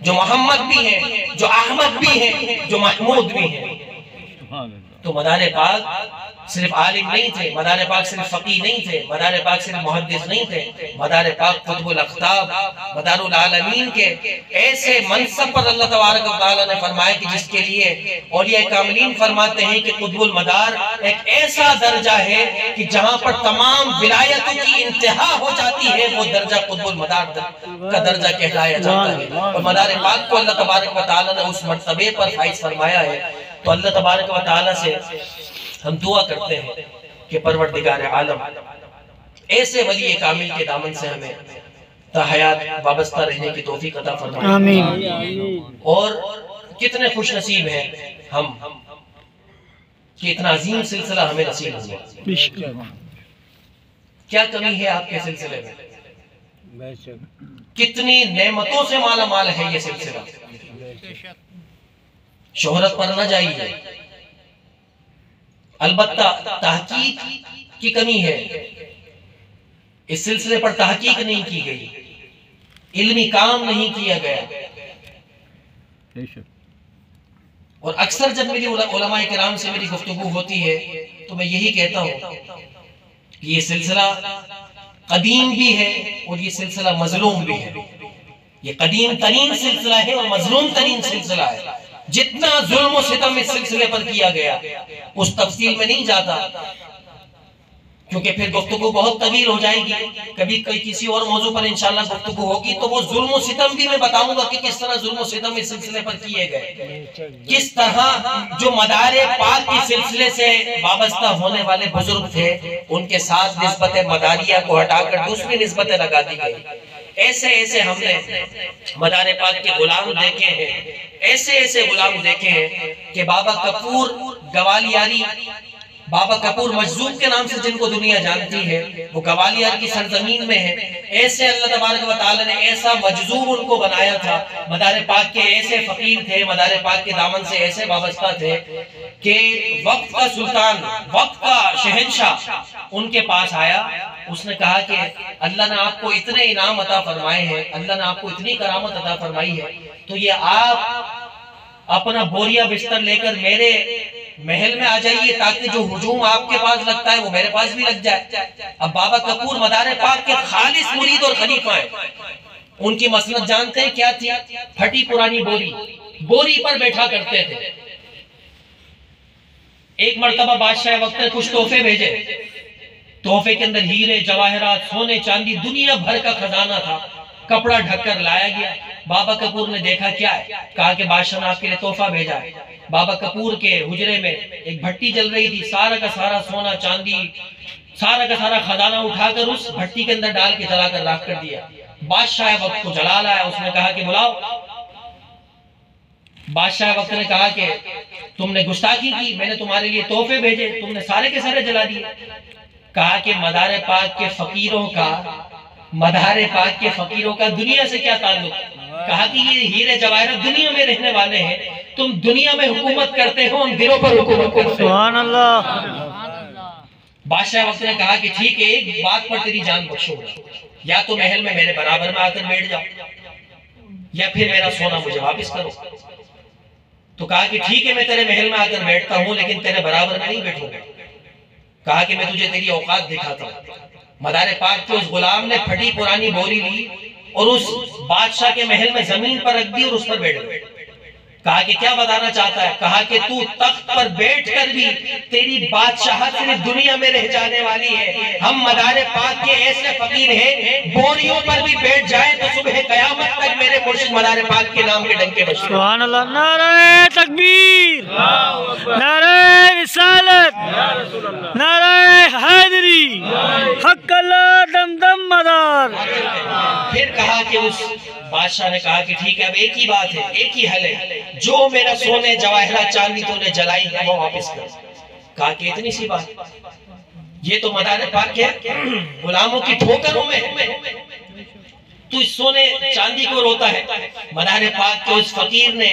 जो मोहम्मद भी हैं, जो अहमद भी हैं, जो महमूद भी हैं। तो मदारे पाक सिर्फ आलिम नहीं थे, मदारे पाक सिर्फ फकीह नहीं थे, मदारे पाक सिर्फ मुहद्दिस नहीं थे, मदारे पाक कुतुबुल अख्ताब मदारुल आलमीन के ऐसे मनसब पर अल्लाह तबारक व तआला ने फरमाया कि जिसके लिए औलिया कामिलीन फरमाते हैं कि कुतुबुल मदार एक ऐसा दर्जा है कि जहां पर तमाम विलायतों की इंतहा हो जाती है, वो दर्जा कुतुबुल मदार का दर्जा कहलाया जाता है। और मदारे पाक को अल्लाह तबारक व तआला ने उस मर्तबे पर फाइज फरमाया है। तो अल्लाह तबारक व तआला से हम दुआ करते हैं कि परवरदिगार आलम ऐसे वली कामिल के दामन से हमें ताहयात वाबस्ता रहने की तौफीक अता फरमाए। आमीन। और कितने खुश नसीब हैं हम कि इतना अजीम सिलसिला हमें नसीब हुआ। क्या कमी है आपके सिलसिले में? कितनी नेमतों से माला माल है ये सिलसिला। शोहरत पर न जाइए, अलबत्ता तहकीक की कमी है। इस सिलसिले पर तहकीक नहीं की गई, इल्मी काम नहीं किया गया। और अक्सर जब मेरी उलमाए किराम से मेरी गुफ्तगू होती है तो मैं यही कहता हूं कि ये सिलसिला कदीम भी है और ये सिलसिला मजलूम भी है। ये कदीम तरीन सिलसिला है और मजलूम तरीन सिलसिला है। जितना जुल्म और सितम इस सिलसिले पर किया गया उस तफसील में नहीं जाता, क्योंकि फिर गुफ्तगू बहुत तवील हो जाएगी। कभी किसी और मौजू पर इंशाल्लाह गुफ्तगू होगी तो वो जुल्म और सितम भी मैं बताऊंगा कि किस तरह जुल्म और सितम इस सिलसिले पर किए गए, किस तरह जो मदारे पाक के सिलसिले से वाबस्ता होने वाले बुजुर्ग थे उनके साथ निस्बत मदारिया को हटाकर दूसरी निस्बतें लगा दी गई। ऐसे ऐसे हमने मदारे पाक के गुलाम देखे हैं, ऐसे ऐसे गुलाम देखे हैं कि बाबा कपूर गवालियारी, बाबा कपूर मजजूब के नाम से जिनको दुनिया जानती है, वो गवालियर की सरजमीन में है। ऐसे अल्लाह तबारक व तआला ने ऐसा मजजूब उनको बनाया था। मदारे पाक के ऐसे फकीर थे, मदारे पाक के दामन से ऐसे वाबस्ता थे कि वक्त का सुल्तान, वक्त का शहंशाह उनके पास आया। उसने कहा कि अल्लाह ने आपको इतने इनाम अता फरमाए हैं, अल्लाह ने आपको इतनी करामत अता फरमाई है, तो ये आप अपना बोरिया बिस्तर लेकर मेरे महल में आ जाइए ताकि जो हुजूम आपके पास लगता है वो मेरे पास भी लग जाए। अब बाबा कपूर मदारे पाक के खालिस मुरीद और खलीफा हैं। उनकी मसलत जानते हैं क्या थी? फटी पुरानी बोरी पर बैठा करते थे। एक मर्तबा बादशाह वक्त ने कुछ तोहफे भेजे, तोहफे के अंदर हीरे जवाहरात सोने चांदी दुनिया भर का खजाना था। कपड़ा ढककर लाया गया। बाबा कपूर ने देखा क्या है, कहा कि बादशाह ने आपके लिए तोहफा भेजा है। बाबा कपूर के हुजरे में एक भट्टी जल रही थी, सारा का सारा सोना चांदी, सारा का सारा खजाना उठाकर उस भट्टी के अंदर डाल के जलाकर राख कर दिया। बादशाह वक्त को जला लाया। उसने कहा कि बुलाओ। बादशाह वक्त ने कहा कि तुमने गुस्ताखी की, मैंने तुम्हारे लिए तोहफे भेजे, तुमने सारे के सारे जला दिए। कहा कि मदारे पाक के फकीरों का, मदारे पाक के फकीरों का दुनिया से क्या ताल्लुक? कहा कि ये हीरे जवाहरात दुनिया में रहने वाले हैं, तुम दुनिया में हुकूमत करते हो, हम दिलों पर हुकूमत करते हैं। सुभान अल्लाह। बादशाह वक्त ने कहा कि ठीक है, एक बात पर तेरी जान बख्शूंगा, या तो महल में मेरे बराबर में आकर बैठ जाओ या फिर मेरा सोना मुझे वापस करो। तो कहा कि ठीक है, मैं तेरे महल में आकर बैठता हूँ लेकिन तेरे बराबर में नहीं बैठूंगा। कहा कि मैं तुझे तेरी औकात दिखाता हूँ। मदारे पाक के उस गुलाम ने फटी पुरानी बोरी ली और उस बादशाह के महल में जमीन पर रख दी और उस पर बैठ गए। कहा कि क्या बताना चाहता है? कहा कि तू तख्त पर बैठकर भी तेरी बादशाहत सिर्फ दुनिया में रह जाने वाली है। हम मदारे पाक के ऐसे फकीर हैं, बोरियों पर भी बैठ जाए तो सुबह कयामत तक मेरे मुर्शिद मदारे पाक के नाम के डंके बजते। सुभान अल्लाह। नारे तकबीर, नारे रिसालत, नाराए हैदरी, हक अल्लाह दम दम मदार। फिर कहा कि उस बादशाह ने कहा कि ठीक है, अब एक ही बात है, एक ही हल है, जो मेरा सोने जवाहरात चांदी तूने जलाई है वो वापस कर। कहा कि इतनी सी बात, ये तो मदार पाक के गुलामों की ठोकरों में तू इस सोने चांदी को रोता है। मदार पाक के उस फकीर ने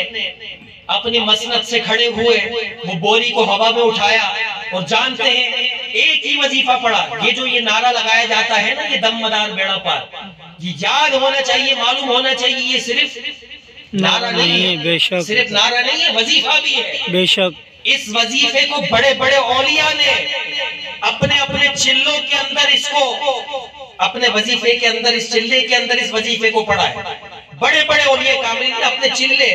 अपनी मसनद से खड़े हुए वो बोरी को हवा में उठाया और जानते हैं एक ही वजीफा पड़ा। ये जो ये नारा लगाया जाता है ना, ये दम मदार बेड़ा पार, ये याद होना चाहिए, मालूम होना चाहिए, ये सिर्फ नारा नहीं है, बेशक, सिर्फ नारा नहीं है, वजीफा भी है। बेशक इस वजीफे को बड़े बड़े औलिया ने अपने अपने चिल्लों के अंदर इसको, अपने वजीफे के अंदर, इस चिल्ले के अंदर इस वजीफे को पढ़ा है। बड़े बड़े औलिया कामिल ने अपने चिल्ले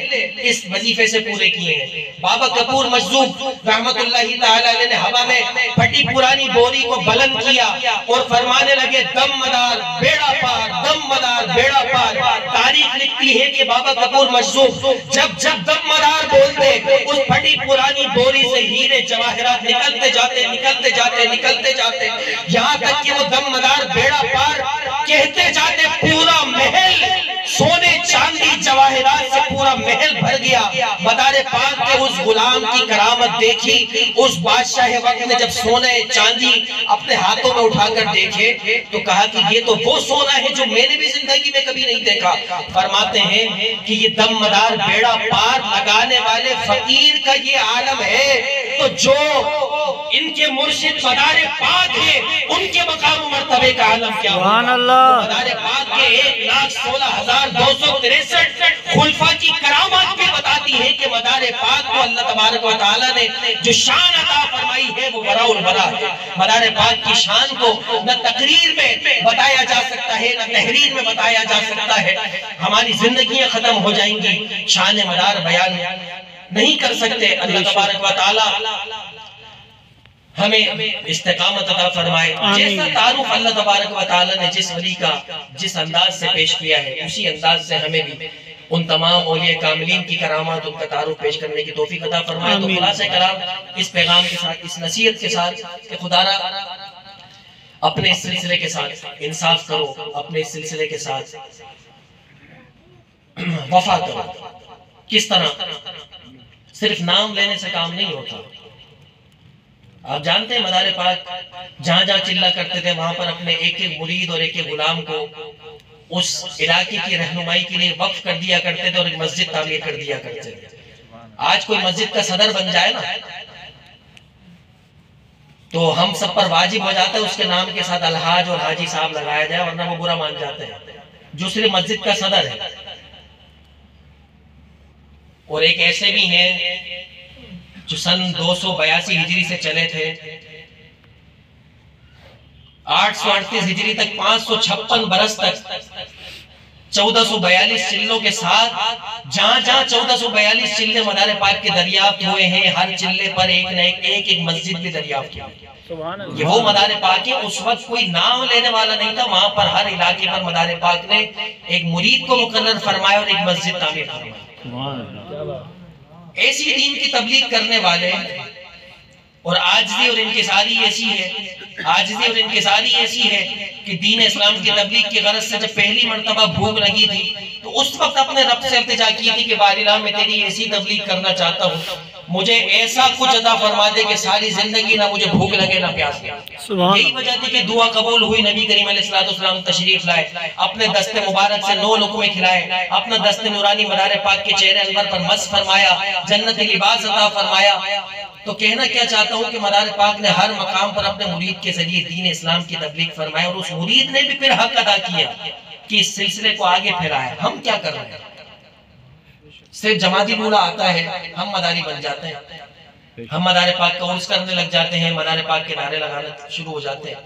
इस वजीफे से पूरे किए हैं। बाबा कपूर मजदूब रहमतुल्लाहि ताला अलैह ने हवा में फटी पुरानी बोरी को बुलंद किया और फरमाने लगे, दम मदार बेड़ा पार, दम मदार बेड़ा पार। तारीख लिखती है कि बाबा कपूर मजदूब जब जब दम मदार बोलते, उस फटी पुरानी बोरी से हीरे जवाहरात निकलते जाते, निकलते जाते, निकलते जाते, यहाँ तक कि वो दम मदार बेड़ा पार कहते जाते पूरा महल सोने चांदी जवाहरात से पूरा महल भर गया। मदार पाक के उस गुलाम की करामत देखी। उस बादशाह वक्त ने जब सोने चांदी अपने हाथों में उठाकर देखे तो कहा कि ये तो वो सोना है जो मैंने भी जिंदगी में कभी नहीं देखा। फरमाते हैं कि ये दम मदार बेड़ा पार लगाने वाले फकीर का ये आलम है, तो जो इनके मुर्शिद मदार पाक है उनके मकाम मर्तबे का आलम क्या होगा। मदार पाक के 1,16,263 खुलफा की करामात भी बताती है कि मदार पाक को अल्लाह तबारक व तआला ने जो शान अता फरमाई है वो वराउल वरा है। मदार पाक की शान को न तकरीर में बताया जा सकता है, न तहरीर में बताया जा सकता है। हमारी जिंदगियां खत्म हो जाएंगी, शान मदार बयान नहीं कर सकते। अल्लाह तबारक व तआला हमें इस्तिकामत अता फरमाए। जैसा तारुफ अल्लाह तबारक व तआला ने जिस वली का जिस अंदाज से पेश किया है, उसी अंदाज से हमें भी उन तमाम औलिया कामिलीन की करामात, उनका तारुफ पेश करने की तौफीक अता फरमाए। तो खुलासा कलाम इस पैगाम के साथ, इस नसीहत के साथ कि खुदारा अपने इस सिलसिले के साथ इंसाफ करो, अपने इस सिलसिले के साथ वफा करो। किस तरह? सिर्फ नाम लेने से काम नहीं होता। आप जानते हैं मदार पाक जहां जहां चिल्ला करते थे वहां पर अपने एक एक मुरीद और एक एक गुलाम को उस इलाके की रहनुमाई के लिए वक्फ कर दिया करते थे और एक मस्जिद तामीर कर दिया करते थे। आज कोई मस्जिद का सदर बन जाए ना तो हम सब पर वाजिब हो जाता है उसके नाम के साथ अलहाज और हाजी साहब लगाया जाए, वरना वो बुरा मान जाते हैं जो सिर्फ मस्जिद का सदर है। और एक ऐसे भी हैं जो सन 282 हिजरी से चले थे, 838 हिजरी तक 556 बरस तक 1442 चिल्लों के साथ जहां जहां 1442 चिल्ले मदार पाक के दरियाफ्त हुए हैं, हर चिल्ले पर एक न एक मस्जिद भी दरियाफ्त हुई। ये वो मदार पाक है। उस वक्त कोई नाम लेने वाला नहीं था, वहां पर हर इलाके पर मदार पाक ने एक मुरीद को मुकर्रर फरमाया और एक मस्जिद तामीर फरमाई। ऐसी दीन की तबलीग करने वाले और आजिज़ी और इंकिसारी ऐसी है, आजिज़ी और इंकिसारी ऐसी है कि दीन इस्लाम की तबलीग की गरज से जब पहली मर्तबा भूख लगी थी तो उस वक्त अपने रब से इल्तिजा की थी कि बारिला मैं तेरी ऐसी तबलीग करना चाहता हूँ, मुझे ऐसा कुछ अता फरमा दे कि सारी जिंदगी ना मुझे भूख लगे ना प्यास लगे। यही वजह थी कि दुआ कबूल हुई। नबी करीम अलैहिस्सलाम तशरीफ लाए, अपने दस्ते मुबारक से 9 लुक़मे खिलाए, अपना दस्ते नूरानी मदार पाक के चेहरे अनवर पर मस फरमाया, जन्नती लिबास अता फरमाया। तो कहना क्या चाहता हूँ कि मदार पाक ने हर मकाम पर अपने मुरीद के जरिए दीन इस्लाम की तबलीग फरमाई और उस मुरीद ने भी फिर हक अदा किया कि इस सिलसिले को आगे फैलाया। हम क्या कर रहे हैं? सिर्फ जमाती मूला आता है, हम मदारी बन जाते हैं, हम मदार पाक का उर्स करने लग जाते हैं, मदार पाक के नारे लगाना शुरू हो जाते हैं।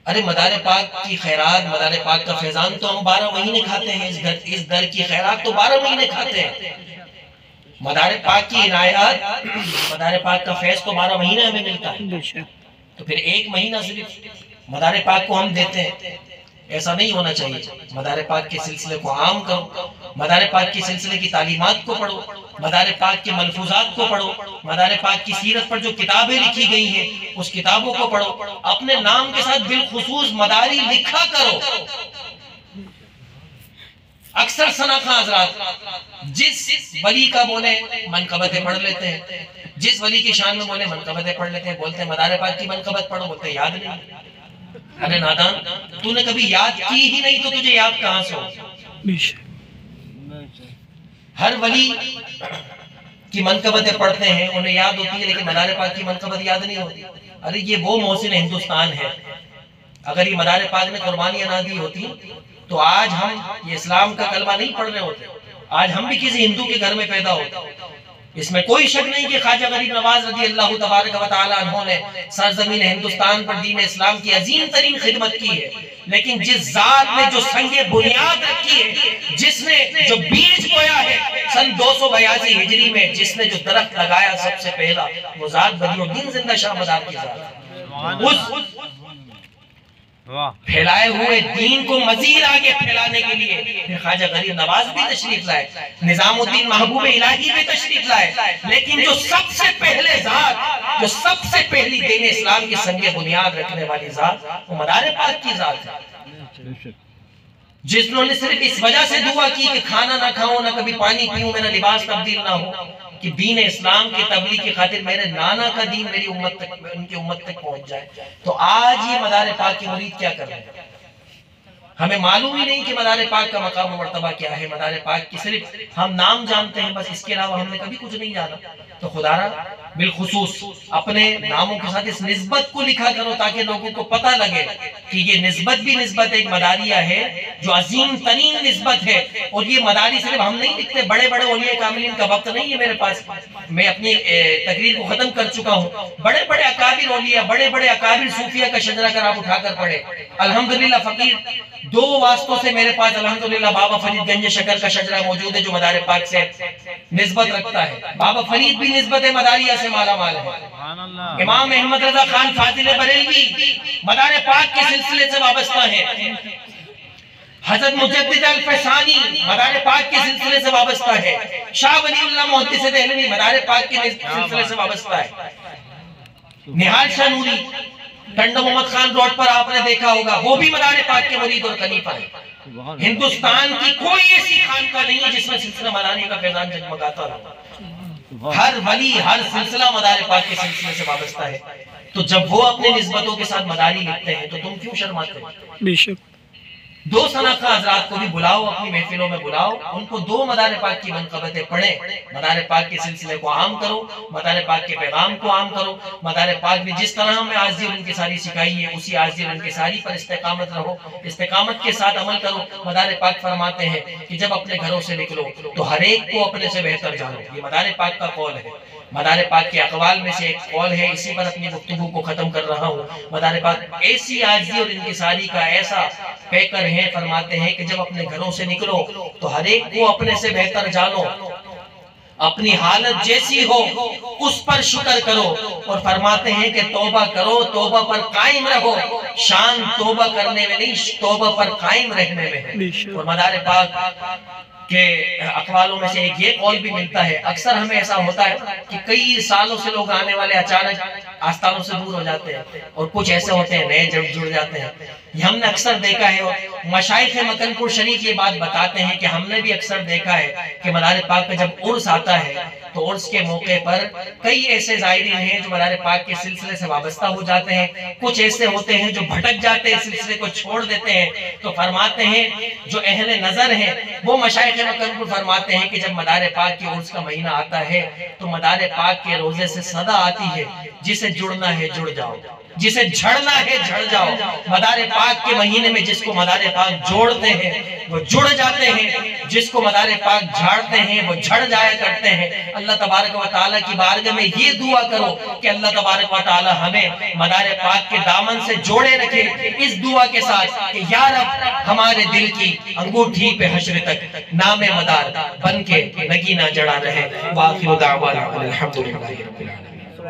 अरे मदार पाक की खैरात, मदार पाक का फैजान तो हम 12 महीने खाते हैं। इस दर की खैरात तो 12 महीने खाते हैं। मदार पाक की इनायत, मदार पाक का फैज तो 12 महीने हमें मिलता है, तो फिर 1 महीना सिर्फ मदार पाक को हम देते हैं। ऐसा नहीं होना चाहिए। मदार पाक के सिलसिले को आम करो, मदार पाक के सिलसिले की तालीमात को पढ़ो, मदार पाक के मलफूजात को पढ़ो, मदार पाक की सीरत पर जो किताबें लिखी गई हैं उस किताबों को पढ़ो, अपने नाम के साथ बिलखुसूस मदारी लिखा करो। अक्सर सनाखा हजरात जिस वली का बोले मनकबतें पढ़ लेते हैं, जिस वली की शान में बोले मनकबतें पढ़ लेते हैं, बोलते हैं मदार पाक की मनकबत पढ़ो, बोलते हैं याद नहीं। अरे नादान, तूने कभी याद की ही नहीं तो तुझे याद कहां से हो? हर वली की मनकबतें पढ़ते हैं, उन्हें याद होती है, लेकिन मदार पाक की मनकबत याद नहीं होती। अरे ये वो मोहसिन हिंदुस्तान है, अगर ये मदार पाक ने कुर्बानियां ना दी होती तो आज हम ये इस्लाम का कलमा नहीं पढ़ रहे होते, आज हम भी किसी हिंदू के घर में पैदा होते। इसमें कोई शक नहीं कि ख्वाजा गरीब नवाज रज़ी अल्लाह तबारक व तआला अन्हु ने सरजमीन हिंदुस्तान पर दीन इस्लाम की अजीम तरीन खिदमत की है, लेकिन जिस जात ने जो संगे बुनियाद रखी है, जिसने जो बीज बोया है सन 282 हिजरी में, जिसने जो दरख्त लगाया सबसे पहला, वो जात बदियुद्दीन जिंदा शाह मदार की जात। उस फैलाए हुए दीन को मजीद आगे फैलाने के लिए ख्वाजा गरीब नवाज भी तशरीफ लाए, निजामुद्दीन महबूब इलाही भी तशरीफ लाए, लेकिन जो सबसे पहले जात, जो सबसे पहली दीन इस्लाम की संगे बुनियाद रखने वाली जात, वो मदार पाक की जात है, जिन्होंने सिर्फ इस वजह से दुआ की कि खाना ना खाऊं, ना कभी पानी पीऊं, मेरा लिबास तब्दील ना हो, कि दीन इस्लाम की तबलीग की खातिर मेरे नाना का दीन मेरी उम्मत तक, उनकी उम्मत तक पहुंच जाए। तो आज ये मदार पाक के मुरीद क्या कर रहे हैं? हमें मालूम ही नहीं कि मदार पाक का मकाम और मर्तबा क्या है। मदार पाक की सिर्फ हम नाम जानते हैं, बस इसके अलावा हमने कभी कुछ नहीं जाना। तो खुदारा बिलखुसूस अपने नामों के साथ इस निस्बत को लिखा करो, ताकि लोगों को पता लगे कि ये निस्बत भी निस्बत एक मदारिया है जो अजीम तरीन निस्बत है। और ये मदारी सिर्फ हम नहीं लिखते, बड़े बड़े औलिया कामिलीन का वक्त नहीं है मेरे पास, मैं अपनी तकरीर को खत्म कर चुका हूँ। बड़े बड़े अकाबिर औलिया, बड़े बड़े अकाबिर सूफिया का शजरा कर आप उठाकर पढ़े। अल्हम्दुलिल्लाह फकीर 2 वास्तों से मेरे पास अल्हम्दुलिल्लाह बाबा फरीद गंज शकर का शजरा मौजूद है, जो मदार पाक से निस्बत रखता है। बाबा फरीद भी निस्बत मदारिया से माला माल है। इमाम अहमद रजा खान फाजिल बरेलवी मदार पाक के सिलसिले से वाबस्ता है। हजरत मुजद्दिद अल-फसानी मदार पाक के सिलसिले से वाबस्ता है। शाह वलीउल्लाह मुहद्दिस देहलवी मदार पाक के सिलसिले से वाबस्ता है। निहाल शाह नूरी टंडो मोहम्मद खान रोड पर आपने देखा होगा, वो भी मदार पाक के मुरीद और खलीफा है। हिंदुस्तान की कोई ऐसी खानका नहीं है जिसमें सिलसिला मनाने का फैजान जगमगाता रहा। हर वली, हर सिलसिला मदार पाक के सिलसिले से वाबस्ता है। तो जब वो अपने निस्बतों के साथ मदारी लिखते हैं तो तुम क्यों शर्माते हो? बेशक 2 सनाखा हजरात को भी बुलाओ, अपनी महफिलों में बुलाओ, उनको 2 मदार पाक की मनकबतें पढ़े, मदार पाक के सिलसिले को आम करो, मदार पाक के पैगाम को आम करो। मदार पाक ने जिस तरह हमें आज़ी और इनकिसारी सिखाई है, उसी आज़ी और इनकिसारी पर इस्तेकामत रहो, इस्तेकामत के साथ अमल करो। मदार पाक फरमाते हैं कि जब अपने घरों से निकलो तो हर एक को अपने से बेहतर जानो। ये मदार पाक का कौल है, मदार पाक के अक़वाल में से एक कौल है। इसी पर अपनी गुफ्तगू को खत्म कर रहा हूँ। मदार पाक ऐसी आज़ी और इनकिसारी का ऐसा पैकर है, फरमाते हैं कि जब अपने घरों से निकलो तो हर एक को अपने से बेहतर जानो, अपनी हालत जैसी हो उस पर शुक्र करो। और फरमाते हैं कि तौबा करो, तौबा पर कायम रहो। शान तौबा करने में नहीं, तौबा पर कायम रहने में है। और मदार पाक के अक़वालों में से एक ये कौल भी मिलता है। अक्सर हमें ऐसा होता है कि कई सालों से लोग आने वाले अचानक आस्थानों से दूर हो जाते हैं, और कुछ ऐसे होते हैं नए जुड़ जाते हैं। ये हमने अक्सर देखा है। मशाइख मकनपुर शरीफ ये बात बताते हैं कि हमने भी अक्सर देखा है कि मदार पाक में जब उर्स आता है तो उर्स के मौके पर कई ऐसे ज़ायरीन हैं जो मदार पाक के सिलसिले से वाबस्ता हो जाते हैं। कुछ ऐसे होते हैं जो भटक जाते हैं, सिलसिले को छोड़ देते हैं। तो फरमाते हैं जो अहले नजर हैं वो मशाइख मकनपुर फरमाते हैं कि जब मदार पाक के उर्स का महीना आता है तो मदार पाक के रोजे से सदा आती है, जिसे जुड़ना है जुड़ जाओ, जिसे झड़ना है झड़ जाओ। मदार पाक के महीने में जिसको मदार पाक जोड़ते हैं वो जुड़ जाते हैं, जिसको मदार पाक झाड़ते हैं वो झड़ जाया करते हैं। अल्लाह तबारक व तआला की बारगाह में ये दुआ करो कि अल्लाह तबारक व तआला हमें मदार पाक के दामन से जोड़े रखे, इस दुआ के साथ कि या रब हमारे दिल की अंगूठी पे हश्र तक नामे मदार बन के नगीना जड़ा रहे। वाखिर दावाना अल्हम्दुलिल्लाहि रब्बिल आलमीन।